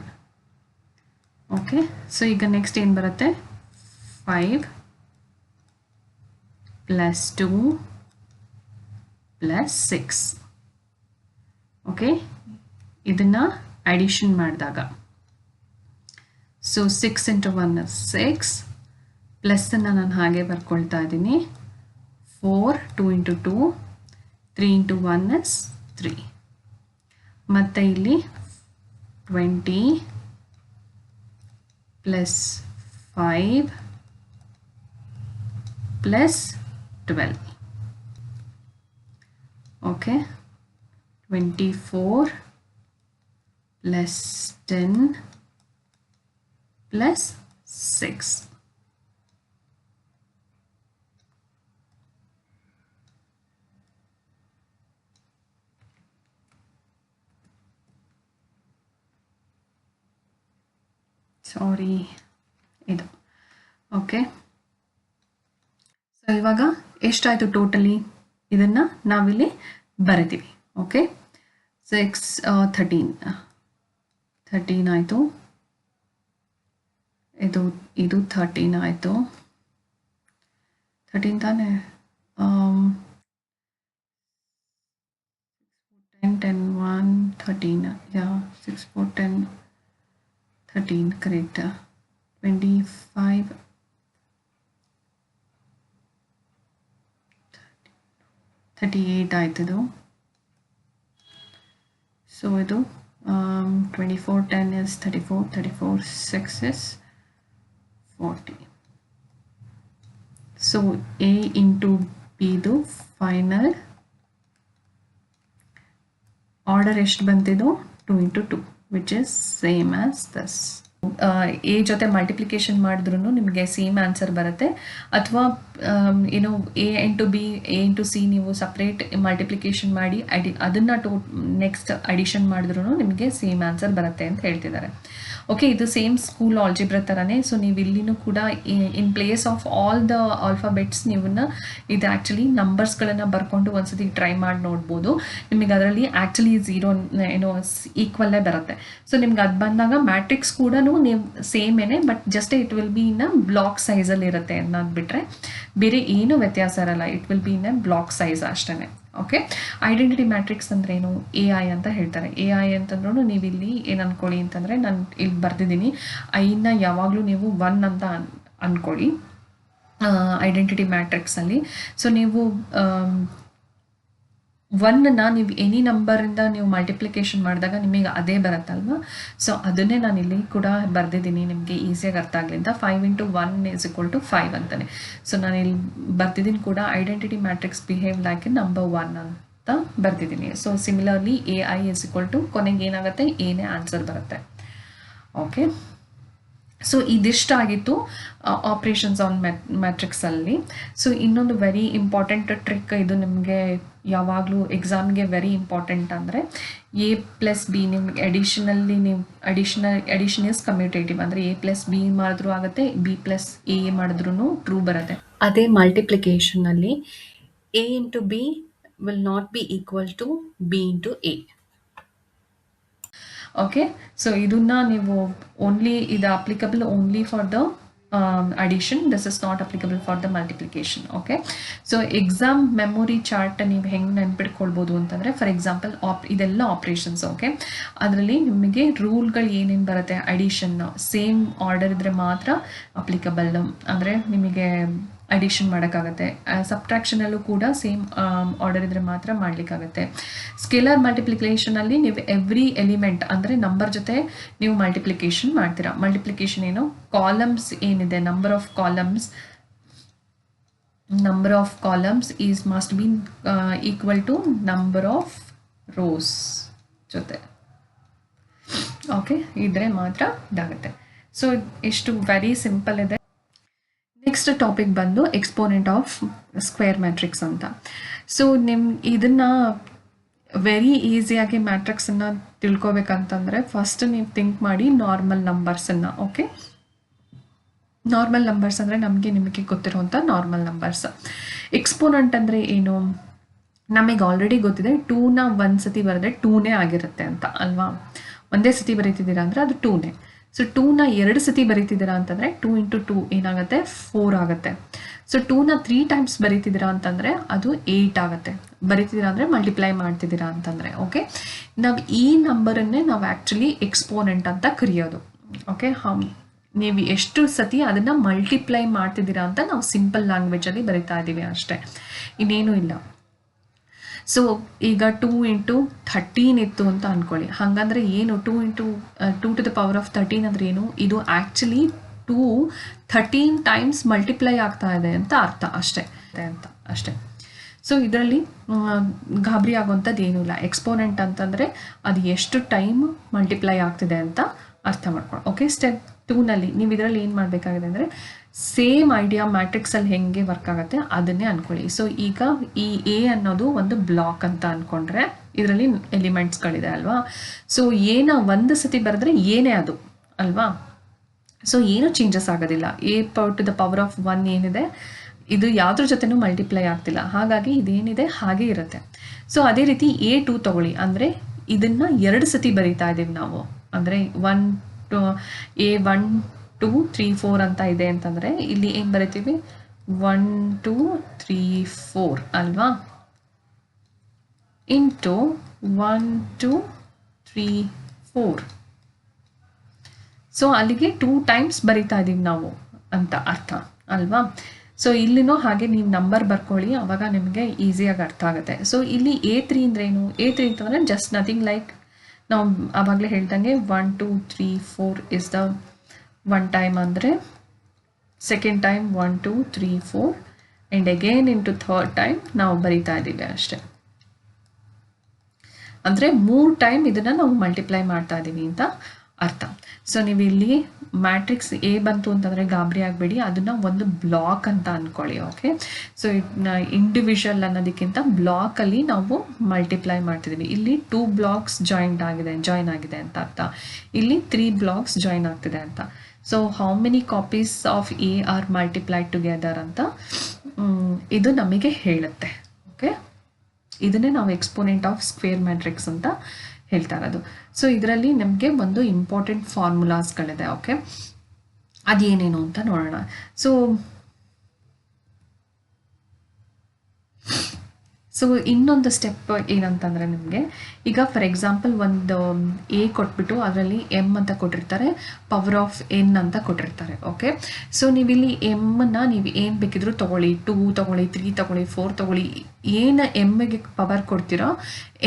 Okay, so ಈಗ ನೆಕ್ಸ್ಟ್ ಏನು ಬರುತ್ತೆ, 5 ಪ್ಲಸ್ 2 ಪ್ಲಸ್ 6. ಓಕೆ, ಇದನ್ನು ಅಡಿಷನ್ ಮಾಡಿದಾಗ ಸೊ 6 into 1 is 6. ಪ್ಲಸ್ಸನ್ನು ನಾನು ಹಾಗೆ ಬರ್ಕೊಳ್ತಾ ಇದ್ದೀನಿ. 4, 2 into 2, 3 into 1 is 3. ಮತ್ತು ಇಲ್ಲಿ 20 plus 5 plus 12. Okay, 24 plus 10 plus 6. ಸಾರಿ, ಇದು ಓಕೆ. ಸೊ ಇವಾಗ ಎಷ್ಟಾಯಿತು ಟೋಟಲಿ, ಇದನ್ನು ನಾವಿಲ್ಲಿ ಬರಿತೀವಿ. ಓಕೆ, 6 13 ಆಯಿತು, ಇದು 13 ಆಯಿತು. 13 ತಾನೇ, 10 10 1 13, ಯಾ 6 4 10 13, correct. 25 38 ಆಯ್ತದು. ಸೊ ಇದು 24 10 is 34, 34 6 is 40. So A into B ಇದು ಫೈನಲ್ ಆರ್ಡರ್ ಎಷ್ಟು ಬಂತಿದ್ದು 2 into 2, which is same as this. A ಜೊತೆ ಮಲ್ಟಿಪ್ಲಿಕೇಶನ್ ಮಾಡಿದ್ರೂ ನಿಮಗೆ ಸೇಮ್ ಆನ್ಸರ್ ಬರುತ್ತೆ. ಅಥವಾ ಏನು A into B, A into C ನೀವು ಸಪ್ರೇಟ್ ಮಲ್ಟಿಪ್ಲಿಕೇಶನ್ ಮಾಡಿ ಅದನ್ನು ನೆಕ್ಸ್ಟ್ ಅಡಿಷನ್ ಮಾಡಿದ್ರೂ ನಿಮಗೆ ಸೇಮ್ ಆನ್ಸರ್ ಬರುತ್ತೆ ಅಂತ ಹೇಳ್ತಿದ್ದಾರೆ. ಓಕೆ, ಇದು ಸೇಮ್ ಸ್ಕೂಲ್ ಆಲ್ಜಿಬ್ರಾ ಥರನೇ. ಸೊ ನೀವು ಇಲ್ಲಿನೂ ಕೂಡ in place of all the alphabets ನೀವನ್ನ ಇದು ಆ್ಯಕ್ಚುಲಿ ನಂಬರ್ಸ್ಗಳನ್ನು ಬರ್ಕೊಂಡು ಒಂದ್ಸತಿ ಟ್ರೈ ಮಾಡಿ ನೋಡ್ಬೋದು. ನಿಮಗೆ ಅದರಲ್ಲಿ ಆ್ಯಕ್ಚುಲಿ 0 ಏನೋ ಈಕ್ವಲ್ಲೇ ಬರುತ್ತೆ. ಸೊ ನಿಮ್ಗೆ ಅದು ಬಂದಾಗ ಮ್ಯಾಟ್ರಿಕ್ಸ್ ಕೂಡ ನೀವು ಸೇಮೇನೆ, but just it will be in a block ಸೈಜಲ್ಲಿ ಇರುತ್ತೆ ಅನ್ನೋದು ಬಿಟ್ಟರೆ ಬೇರೆ ಏನೂ ವ್ಯತ್ಯಾಸ ಇರಲ್ಲ. It will be in a block size ಅಷ್ಟೇ. ಓಕೆ, ಐಡೆಂಟಿಟಿ ಮ್ಯಾಟ್ರಿಕ್ಸ್ ಅಂದ್ರೆ ಏನು, AI ಅಂತ ಹೇಳ್ತಾರೆ. AI ಅಂತಂದ್ರೂ ನೀವು ಇಲ್ಲಿ ಏನು ಅನ್ಕೊಳ್ಳಿ ಅಂತಂದರೆ, ನಾನು ಇಲ್ಲಿ ಬರ್ದಿದ್ದೀನಿ, ಐನ ಯಾವಾಗಲೂ ನೀವು 1 ಅಂತ ಅಂದ್ಕೊಳ್ಳಿ ಐಡೆಂಟಿಟಿ ಮ್ಯಾಟ್ರಿಕ್ಸಲ್ಲಿ. ಸೊ ನೀವು 1ನ ನೀವು ಎನಿ ನಂಬರಿಂದ ನೀವು ಮಲ್ಟಿಪ್ಲಿಕೇಶನ್ ಮಾಡಿದಾಗ ನಿಮಗೆ ಅದೇ ಬರುತ್ತಲ್ವ. ಸೊ ಅದನ್ನೇ ನಾನು ಇಲ್ಲಿ ಕೂಡ ಬರೆದಿದ್ದೀನಿ ನಿಮಗೆ ಈಸಿಯಾಗಿ ಅರ್ಥ ಆಗಲಿ ಅಂತ. 5 into 1 is equal to 5 ಅಂತಾನೆ. ಸೊ ನಾನು ಇಲ್ಲಿ ಬರ್ತಿದ್ದೀನಿ ಕೂಡ identity matrix behave like number 1 ಅಂತ ಬರ್ತಿದ್ದೀನಿ. So similarly AI is equal to ಕೊನೆಗೆ ಏನಾಗುತ್ತೆ, ಏನೇ ಆನ್ಸರ್ ಬರುತ್ತೆ. ಓಕೆ, ಸೊ ಇದಿಷ್ಟಾಗಿತ್ತು ಆಪ್ರೇಷನ್ಸ್ ಆನ್ ಮ್ಯಾಟ್ರಿಕ್ಸಲ್ಲಿ. ಸೊ ಇನ್ನೊಂದು ವೆರಿ ಇಂಪಾರ್ಟೆಂಟ್ ಟ್ರಿಕ್, ಇದು ನಿಮಗೆ ಯಾವಾಗಲೂ ಎಕ್ಸಾಮ್ಗೆ ವೆರಿ ಇಂಪಾರ್ಟೆಂಟ್ ಅಂದರೆ A+B ನಿಮ್ಗೆ ಅಡಿಷನಲ್ಲಿ ನೀವು ಅಡಿಷನ್ ಇಸ್ ಕಮ್ಯೂಟೇಟಿವ್ ಅಂದರೆ A+B ಮಾಡಿದ್ರೂ ಆಗುತ್ತೆ, B+A ಮಾಡಿದ್ರೂ ಟ್ರೂ ಬರುತ್ತೆ. ಅದೇ ಮಲ್ಟಿಪ್ಲಿಕೇಶನಲ್ಲಿ A into B will not be equal to B into A. Okay, so ಇದನ್ನ ನೀವು ಓನ್ಲಿ ಇದು applicable only for the addition, this is not applicable for the multiplication. Okay, so exam memory chart ನೀವು ಹೆಂಗೆ ನೆನ್ಪಿಟ್ಕೊಳ್ಬೋದು ಅಂತಂದರೆ, for example ಇದೆಲ್ಲ operations. Okay, ಅದರಲ್ಲಿ ನಿಮಗೆ ರೂಲ್ಗಳು ಏನೇನು ಬರುತ್ತೆ, ಅಡಿಷನ್ ಸೇಮ್ ಆರ್ಡರ್ ಇದ್ದರೆ ಮಾತ್ರ ಅಪ್ಲಿಕಬಲ್, ಅಂದರೆ ನಿಮಗೆ ಅಡಿಷನ್ ಮಾಡೋಕ್ಕಾಗತ್ತೆ. ಸಬ್ಟ್ರಾಕ್ಷನಲ್ಲೂ ಕೂಡ ಸೇಮ್ ಆರ್ಡರ್ ಇದ್ದರೆ ಮಾತ್ರ ಮಾಡಲಿಕ್ಕಾಗತ್ತೆ. ಸ್ಕೇಲರ್ ಮಲ್ಟಿಪ್ಲಿಕೇಷನಲ್ಲಿ ನೀವು ಎವ್ರಿ ಎಲಿಮೆಂಟ್ ಅಂದರೆ ನಂಬರ್ ಜೊತೆ ನೀವು ಮಲ್ಟಿಪ್ಲಿಕೇಶನ್ ಮಾಡ್ತೀರಾ. ಮಲ್ಟಿಪ್ಲಿಕೇಶನ್ ಏನು, ಕಾಲಮ್ಸ್ ಏನಿದೆ, number of columns is must be equal to number of rows ಜೊತೆ. ಓಕೆ, ಇದ್ರೆ ಮಾತ್ರ ಇದಾಗುತ್ತೆ. ಸೊ ಎಷ್ಟು ವೆರಿ ಸಿಂಪಲ್ ಇದೆ. ನೆಕ್ಸ್ಟ್ ಟಾಪಿಕ್ ಬಂದು ಎಕ್ಸ್ಪೋನೆಂಟ್ ಆಫ್ ಸ್ಕ್ವೇರ್ ಮ್ಯಾಟ್ರಿಕ್ಸ್ ಅಂತ. ಸೊ ಇದನ್ನು ವೆರಿ ಈಸಿಯಾಗಿ ಮ್ಯಾಟ್ರಿಕ್ಸನ್ನು ತಿಳ್ಕೊಬೇಕಂತಂದರೆ ಫಸ್ಟ್ ನೀವು ಥಿಂಕ್ ಮಾಡಿ ನಾರ್ಮಲ್ ನಂಬರ್ಸನ್ನು. ಓಕೆ, ನಾರ್ಮಲ್ ನಂಬರ್ಸ್ ಅಂದರೆ ನಿಮಗೆ ಗೊತ್ತಿರುವಂಥ ನಾರ್ಮಲ್ ನಂಬರ್ಸ್. ಎಕ್ಸ್ಪೋನೆಂಟ್ ಅಂದರೆ ಏನು, ನಮಗೆ ಆಲ್ರೆಡಿ ಗೊತ್ತಿದೆ 2ನ ಒಂದು ಸತಿ ಬರೆದ್ರೆ 2ನೇ ಆಗಿರುತ್ತೆ ಅಂತ ಅಲ್ವಾ. ಒಂದೇ ಸತಿ ಬರೀತಿದ್ದೀರಾ ಅಂದರೆ ಅದು 2ನೇ. ಸೊ 2ನ 2 ಸತಿ ಬರೀತಿದ್ದೀರಾ ಅಂತಂದರೆ 2 into 2 ಏನಾಗುತ್ತೆ, 4 ಆಗುತ್ತೆ. ಸೊ 2ನ 3 times ಬರೀತಿದ್ದೀರಾ ಅಂತಂದರೆ ಅದು 8 ಆಗುತ್ತೆ. ಬರೀತಿದ್ದೀರಾ ಅಂದರೆ ಮಲ್ಟಿಪ್ಲೈ ಮಾಡ್ತಿದ್ದೀರಾ ಅಂತಂದರೆ. ಓಕೆ, ನಾವು ಈ ನಂಬರನ್ನೇ ನಾವು ಆ್ಯಕ್ಚುಲಿ ಎಕ್ಸ್ಪೋನೆಂಟ್ ಅಂತ ಕರೆಯೋದು. ಓಕೆ, ನೀವು ಎಷ್ಟು ಸತಿ ಅದನ್ನು ಮಲ್ಟಿಪ್ಲೈ ಮಾಡ್ತಿದ್ದೀರಾ ಅಂತ ನಾವು ಸಿಂಪಲ್ ಲ್ಯಾಂಗ್ವೇಜಲ್ಲಿ ಬರಿತಾ ಇದ್ದೀವಿ ಅಷ್ಟೇ, ಇನ್ನೇನು ಇಲ್ಲ. ಸೊ ಈಗ 2 × 13 ಇತ್ತು ಅಂತ ಅಂದ್ಕೊಳ್ಳಿ. ಹಾಗಂದ್ರೆ ಏನು 2 × 2 to the power of 13 ಅಂದರೆ ಏನು? ಇದು ಆ್ಯಕ್ಚುಲಿ 2 13 ಟೈಮ್ಸ್ ಮಲ್ಟಿಪ್ಲೈ ಆಗ್ತಾ ಇದೆ ಅಂತ ಅರ್ಥ ಅಷ್ಟೇ. ಸೊ ಇದರಲ್ಲಿ ಗಾಬರಿ ಆಗೋಂಥದ್ದು ಏನೂ ಇಲ್ಲ. ಎಕ್ಸ್ಪೋನೆಂಟ್ ಅಂತಂದರೆ ಅದು ಎಷ್ಟು ಟೈಮ್ ಮಲ್ಟಿಪ್ಲೈ ಆಗ್ತಿದೆ ಅಂತ ಅರ್ಥ ಮಾಡ್ಕೊಳ್ಳಿ. ಓಕೆ, ಸ್ಟೆಪ್ 2ನಲ್ಲಿ ನೀವು ಇದರಲ್ಲಿ ಏನು ಮಾಡಬೇಕಾಗಿದೆ ಅಂದರೆ ಸೇಮ್ ಐಡಿಯಾ ಮ್ಯಾಟ್ರಿಕ್ಸಲ್ಲಿ ಹೆಂಗೆ ವರ್ಕ್ ಆಗುತ್ತೆ ಅದನ್ನೇ ಅಂದ್ಕೊಳ್ಳಿ. ಸೊ ಈಗ ಈ ಎ ಅನ್ನೋದು ಒಂದು ಬ್ಲಾಕ್ ಅಂತ ಅಂದ್ಕೊಂಡ್ರೆ ಇದರಲ್ಲಿ ಎಲಿಮೆಂಟ್ಸ್ಗಳಿದೆ ಅಲ್ವಾ. ಸೊ ಏನ ಒಂದು ಸತಿ ಬರೆದ್ರೆ ಏನೇ ಅದು ಅಲ್ವಾ. ಸೊ ಏನು ಚೇಂಜಸ್ ಆಗೋದಿಲ್ಲ. a to the power of 1 ಏನಿದೆ ಇದು ಯಾವುದ್ರ ಜೊತೆನೂ ಮಲ್ಟಿಪ್ಲೈ ಆಗ್ತಿಲ್ಲ, ಹಾಗಾಗಿ ಇದೇನಿದೆ ಹಾಗೆ ಇರುತ್ತೆ. ಸೊ ಅದೇ ರೀತಿ A2 ತಗೊಳ್ಳಿ, ಅಂದರೆ ಇದನ್ನು 2 ಸತಿ ಬರೀತಾ ಇದ್ದೀವಿ ನಾವು. ಅಂದರೆ A1 2 3 4 ಅಂತ ಇದೆ ಅಂತಂದರೆ ಇಲ್ಲಿ ಏನು ಬರಿತೀವಿ 1 2 3 4 ಅಲ್ವಾ, ಇಂಟು 1 2 3 4. ಸೊ ಅಲ್ಲಿಗೆ 2 ಟೈಮ್ಸ್ ಬರಿತಾ ಇದ್ದೀವಿ ನಾವು ಅಂತ ಅರ್ಥ ಅಲ್ವಾ. ಸೊ ಇಲ್ಲಿನೂ ಹಾಗೆ ನೀವು ನಂಬರ್ ಬರ್ಕೊಳ್ಳಿ, ಆವಾಗ ನಿಮಗೆ ಈಸಿಯಾಗಿ ಅರ್ಥ ಆಗುತ್ತೆ. ಸೊ ಇಲ್ಲಿ A3 ಅಂದರೆ ಏನು? A3 ಅಂತಂದರೆ ಜಸ್ಟ್ ನಥಿಂಗ್ ಲೈಕ್ ನಾವು ಆವಾಗಲೇ ಹೇಳ್ದಂಗೆ 1 2 3 4 ಇಸ್ ದ 1 ಟೈಮ್ ಅಂದರೆ second time 1 2 3 4 and again into third time ನಾವು ಬರಿತಾ ಇದ್ದೀವಿ ಅಷ್ಟೇ. ಅಂದರೆ 3 ಟೈಮ್ ಇದನ್ನು ನಾವು ಮಲ್ಟಿಪ್ಲೈ ಮಾಡ್ತಾ ಇದ್ದೀವಿ ಅಂತ ಅರ್ಥ. ಸೊ ನೀವು ಇಲ್ಲಿ ಮ್ಯಾಟ್ರಿಕ್ಸ್ ಎ ಬಂತು ಅಂತಂದರೆ ಗಾಬರಿ ಆಗಬೇಡಿ, ಅದನ್ನು ಒಂದು ಬ್ಲಾಕ್ ಅಂತ ಅಂದ್ಕೊಳ್ಳಿ. ಓಕೆ, ಸೊ ಇಂಡಿವಿಜುವಲ್ ಅನ್ನೋದಕ್ಕಿಂತ ಬ್ಲಾಕಲ್ಲಿ ನಾವು ಮಲ್ಟಿಪ್ಲೈ ಮಾಡ್ತಿದ್ದೀವಿ. ಇಲ್ಲಿ 2 ಬ್ಲಾಕ್ಸ್ ಜಾಯಿನ್ ಆಗಿದೆ ಅಂತ ಅರ್ಥ, ಇಲ್ಲಿ 3 ಬ್ಲಾಕ್ಸ್ ಜಾಯಿನ್ ಆಗ್ತಿದೆ ಅಂತ. So how many copies of A are multiplied together ಅಂತ ಇದು ನಮಗೆ ಹೇಳುತ್ತೆ. ಓಕೆ, ಇದನ್ನೇ ನಾವು ಎಕ್ಸ್ಪೋನೆಂಟ್ ಆಫ್ ಸ್ಕ್ವೇರ್ ಮ್ಯಾಟ್ರಿಕ್ಸ್ ಅಂತ ಹೇಳ್ತಾ ಇರೋದು. ಸೊ ಇದರಲ್ಲಿ ನಮಗೆ ಒಂದು ಇಂಪಾರ್ಟೆಂಟ್ ಫಾರ್ಮುಲಾಸ್ಗಳಿದೆ. ಓಕೆ, ಅದೇನೇನು ಅಂತ ನೋಡೋಣ. ಸೊ ಇನ್ನೊಂದು ಸ್ಟೆಪ್ ಏನಂತಂದರೆ ನಿಮಗೆ ಈಗ ಫಾರ್ ಎಕ್ಸಾಂಪಲ್ ಒಂದು ಎ ಕೊಟ್ಬಿಟ್ಟು ಅದರಲ್ಲಿ ಎಮ್ ಅಂತ ಕೊಟ್ಟಿರ್ತಾರೆ, ಪವರ್ ಆಫ್ ಎನ್ ಅಂತ ಕೊಟ್ಟಿರ್ತಾರೆ. ಓಕೆ, ಸೊ ನೀವಿಲ್ಲಿ ಎಮ್ಮನ್ನು ನೀವು ಏನು ಬೇಕಿದ್ರೂ ತೊಗೊಳ್ಳಿ, 2 ತೊಗೊಳ್ಳಿ, 3 ತೊಗೊಳ್ಳಿ, 4 ತೊಗೊಳ್ಳಿ, ಏನು ಎಮ್ಮಿಗೆ ಪವರ್ ಕೊಡ್ತೀರೋ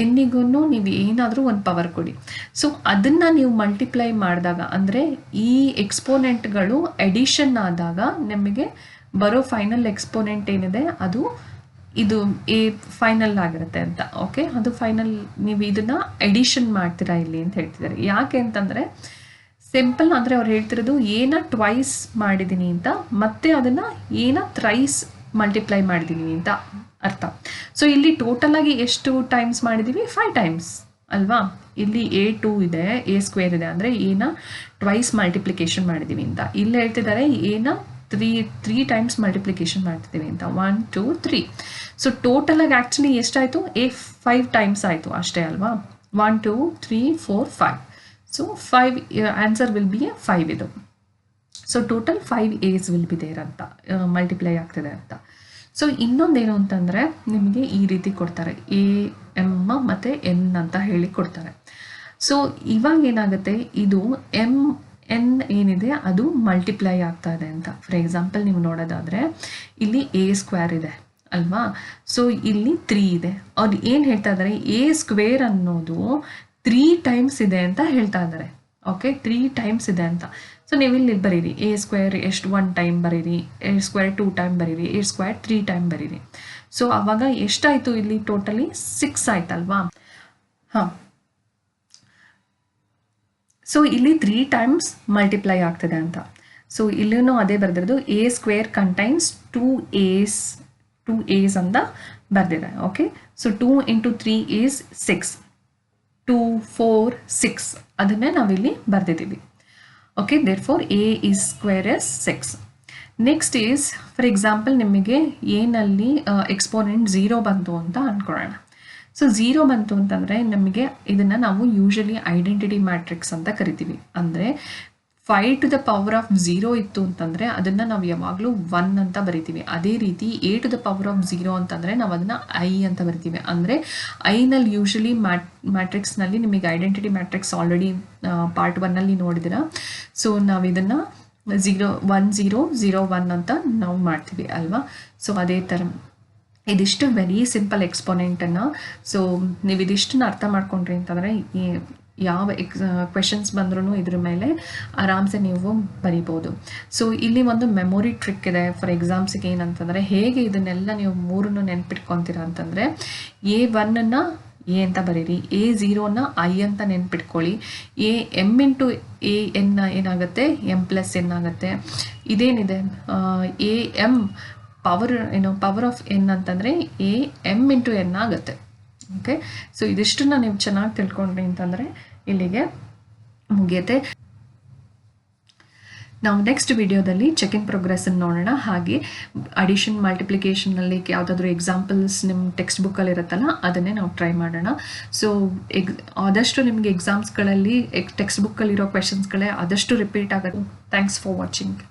ಎನ್ನಿಗೂ ನೀವು ಏನಾದರೂ ಒಂದು ಪವರ್ ಕೊಡಿ. ಸೊ ಅದನ್ನು ನೀವು ಮಲ್ಟಿಪ್ಲೈ ಮಾಡಿದಾಗ ಅಂದರೆ ಈ ಎಕ್ಸ್ಪೋನೆಂಟ್ಗಳು ಎಡಿಷನ್ ಆದಾಗ ನಿಮಗೆ ಬರೋ ಫೈನಲ್ ಎಕ್ಸ್ಪೋನೆಂಟ್ ಏನಿದೆ ಅದು ಇದು ಎ ಫೈನಲ್ ಆಗಿರುತ್ತೆ ಅಂತ. ಓಕೆ, ಅದು ಫೈನಲ್ ನೀವು ಇದನ್ನು ಎಡಿಷನ್ ಮಾಡ್ತೀರಾ ಇಲ್ಲಿ ಅಂತ ಹೇಳ್ತಿದ್ದಾರೆ. ಯಾಕೆ ಅಂತಂದರೆ ಸಿಂಪಲ್ ಅಂದರೆ ಅವ್ರು ಹೇಳ್ತಿರೋದು ಏನ ಟ್ವೈಸ್ ಮಾಡಿದ್ದೀನಿ ಅಂತ, ಮತ್ತೆ ಅದನ್ನು ಏನ ಥ್ರೈಸ್ ಮಲ್ಟಿಪ್ಲೈ ಮಾಡಿದ್ದೀನಿ ಅಂತ ಅರ್ಥ. ಸೊ ಇಲ್ಲಿ ಟೋಟಲ್ ಆಗಿ ಎಷ್ಟು ಟೈಮ್ಸ್ ಮಾಡಿದ್ದೀವಿ? 5 ಟೈಮ್ಸ್ ಅಲ್ವಾ. ಇಲ್ಲಿ A2 ಇದೆ, A² ಇದೆ, ಅಂದರೆ ಏನ ಟ್ವೈಸ್ ಮಲ್ಟಿಪ್ಲಿಕೇಶನ್ ಮಾಡಿದ್ದೀವಿ ಅಂತ. ಇಲ್ಲಿ ಹೇಳ್ತಿದ್ದಾರೆ ಏನ 3 ಟೈಮ್ಸ್ ಮಲ್ಟಿಪ್ಲಿಕೇಶನ್ ಮಾಡ್ತಿದ್ದೀವಿ ಅಂತ, 1 2 3. ಸೊ ಟೋಟಲ್ ಆಗಿ ಆ್ಯಕ್ಚುಲಿ ಎಷ್ಟಾಯಿತು? 5 ಟೈಮ್ಸ್ ಆಯಿತು ಅಷ್ಟೇ ಅಲ್ವಾ. 1 2 3 4 5. ಸೊ 5 ಆನ್ಸರ್ ವಿಲ್ ಬಿ 5 ಇದು. So total 5 A's will be there ಅಂತ ಮಲ್ಟಿಪ್ಲೈ ಆಗ್ತಿದೆ ಅಂತ. ಸೊ ಇನ್ನೊಂದೇನು ಅಂತಂದರೆ ನಿಮಗೆ ಈ ರೀತಿ ಕೊಡ್ತಾರೆ, ಎ ಎಮ್ ಮತ್ತು ಎನ್ ಅಂತ ಹೇಳಿ ಕೊಡ್ತಾರೆ. ಸೊ ಇವಾಗ ಏನಾಗುತ್ತೆ, ಇದು ಎನ್ ಏನಿದೆ ಅದು ಮಲ್ಟಿಪ್ಲೈ ಆಗ್ತಾ ಇದೆ ಅಂತ. ಫಾರ್ ಎಕ್ಸಾಂಪಲ್ ನೀವು ನೋಡೋದಾದರೆ ಇಲ್ಲಿ A² ಇದೆ ಅಲ್ವಾ. ಸೊ ಇಲ್ಲಿ 3 ಇದೆ. ಅವ್ರು ಏನು ಹೇಳ್ತಾ ಇದ್ದಾರೆ, A² ಅನ್ನೋದು 3 ಟೈಮ್ಸ್ ಇದೆ ಅಂತ ಹೇಳ್ತಾ ಇದ್ದಾರೆ. ಓಕೆ, 3 ಟೈಮ್ಸ್ ಇದೆ ಅಂತ. ಸೊ ನೀವು ಇಲ್ಲಿ ಬರೀರಿ A² ಎಷ್ಟು 1 ಟೈಮ್ ಬರೀರಿ, A² 2 ಟೈಮ್ ಬರೀರಿ, A² 3 ಟೈಮ್ ಬರೀರಿ. ಸೊ ಆವಾಗ ಎಷ್ಟಾಯಿತು ಇಲ್ಲಿ ಟೋಟಲಿ 6 ಆಯ್ತಲ್ವಾ. ಹಾಂ, ಸೊ ಇಲ್ಲಿ 3 ಟೈಮ್ಸ್ ಮಲ್ಟಿಪ್ಲೈ ಆಗ್ತದೆ ಅಂತ. ಸೊ ಇಲ್ಲೂ ಅದೇ ಬರೆದಿರೋದು A² ಕಂಟೈನ್ಸ್ 2 A's ಅಂತ ಬರೆದಿದೆ. ಓಕೆ, ಸೊ 2 × 3 is 6, 2 4 6 ಅದನ್ನೇ ನಾವಿಲ್ಲಿ ಬರೆದಿದ್ದೀವಿ. Okay, therefore A² is 6. Next is for example ನಿಮಗೆ ಏನಲ್ಲಿ ಎಕ್ಸ್ಪೋನೆಂಟ್ 0 ಬಂತು ಅಂತ ಅಂದ್ಕೊಳ್ಳೋಣ. ಸೊ 0 ಬಂತು ಅಂತಂದರೆ ನಮಗೆ ಇದನ್ನು ನಾವು ಯೂಶಲಿ ಐಡೆಂಟಿಟಿ ಮ್ಯಾಟ್ರಿಕ್ಸ್ ಅಂತ ಕರಿತೀವಿ. ಅಂದರೆ 5 to the power of 0 ಇತ್ತು ಅಂತಂದರೆ ಅದನ್ನು ನಾವು ಯಾವಾಗಲೂ 1 ಅಂತ ಬರಿತೀವಿ. ಅದೇ ರೀತಿ A to the power of 0 ಅಂತಂದರೆ ನಾವು ಅದನ್ನು I ಅಂತ ಬರಿತೀವಿ. ಅಂದರೆ ಐನಲ್ಲಿ ಯೂಶಲಿ ಮ್ಯಾಟ್ರಿಕ್ಸ್ನಲ್ಲಿ ನಿಮಗೆ ಐಡೆಂಟಿಟಿ ಮ್ಯಾಟ್ರಿಕ್ಸ್ ಆಲ್ರೆಡಿ ಪಾರ್ಟ್ 1ನಲ್ಲಿ ನೋಡಿದ್ದೀರಾ. ಸೊ ನಾವು ಇದನ್ನು 1001 ಅಂತ ನಾವು ಮಾಡ್ತೀವಿ ಅಲ್ವಾ. ಸೊ ಅದೇ ಥರ ಇದಿಷ್ಟು ವೆರಿ ಸಿಂಪಲ್ ಎಕ್ಸ್ಪೋನೆಂಟನ್ನು. ಸೊ ನೀವು ಇದಿಷ್ಟನ್ನ ಅರ್ಥ ಮಾಡ್ಕೊಂಡ್ರಿ ಅಂತಂದರೆ ಯಾವ ಕ್ವೆಶನ್ಸ್ ಬಂದ್ರೂ ಇದ್ರ ಮೇಲೆ ಆರಾಮ್ಸೆ ನೀವು ಬರಿಬೋದು. ಸೊ ಇಲ್ಲಿ ಒಂದು ಮೆಮೊರಿ ಟ್ರಿಕ್ ಇದೆ ಫಾರ್ ಎಕ್ಸಾಮ್ಸಿಗೆ. ಏನಂತಂದರೆ ಹೇಗೆ ಇದನ್ನೆಲ್ಲ ನೀವು ಮೂರನ್ನು ನೆನ್ಪಿಟ್ಕೊತೀರ ಅಂತಂದರೆ, A1 ಎ ಅಂತ ಬರೀರಿ, A0 ಐ ಅಂತ ನೆನ್ಪಿಟ್ಕೊಳ್ಳಿ, M ಇಂಟು AN ಏನಾಗುತ್ತೆ M+N ಆಗುತ್ತೆ. ಇದೇನಿದೆ AM ಪವರ್ ಆಫ್ N ಅಂತಂದರೆ AM ಇಂಟು N ಆಗುತ್ತೆ. ಓಕೆ, ಸೊ ಇದಿಷ್ಟನ್ನ ನೀವು ಚೆನ್ನಾಗಿ ತಿಳ್ಕೊಂಡ್ರಿ ಅಂತಂದರೆ ಇಲ್ಲಿಗೆ ಮುಗಿಯುತ್ತೆ. ನಾವು ನೆಕ್ಸ್ಟ್ ವಿಡಿಯೋದಲ್ಲಿ ಚೆಕ್ ಇನ್ ಪ್ರೋಗ್ರೆಸ್ಸನ್ನು ನೋಡೋಣ. ಹಾಗೆ ಅಡಿಷನ್ ಮಲ್ಟಿಪ್ಲಿಕೇಶನಲ್ಲಿ ಯಾವುದಾದ್ರೂ ಎಕ್ಸಾಂಪಲ್ಸ್ ನಿಮ್ಮ ಟೆಕ್ಸ್ಟ್ ಬುಕ್ಕಲ್ಲಿ ಇರುತ್ತಲ್ಲ ಅದನ್ನೇ ನಾವು ಟ್ರೈ ಮಾಡೋಣ. ಸೊ ಆದಷ್ಟು ನಿಮಗೆ ಎಕ್ಸಾಮ್ಸ್ಗಳಲ್ಲಿ ಟೆಕ್ಸ್ಟ್ ಬುಕ್ಕಲ್ಲಿರೋ ಕ್ವೆಶನ್ಸ್ಗಳೇ ಆದಷ್ಟು ರಿಪೀಟ್ ಆಗುತ್ತೆ. Thanks for watching.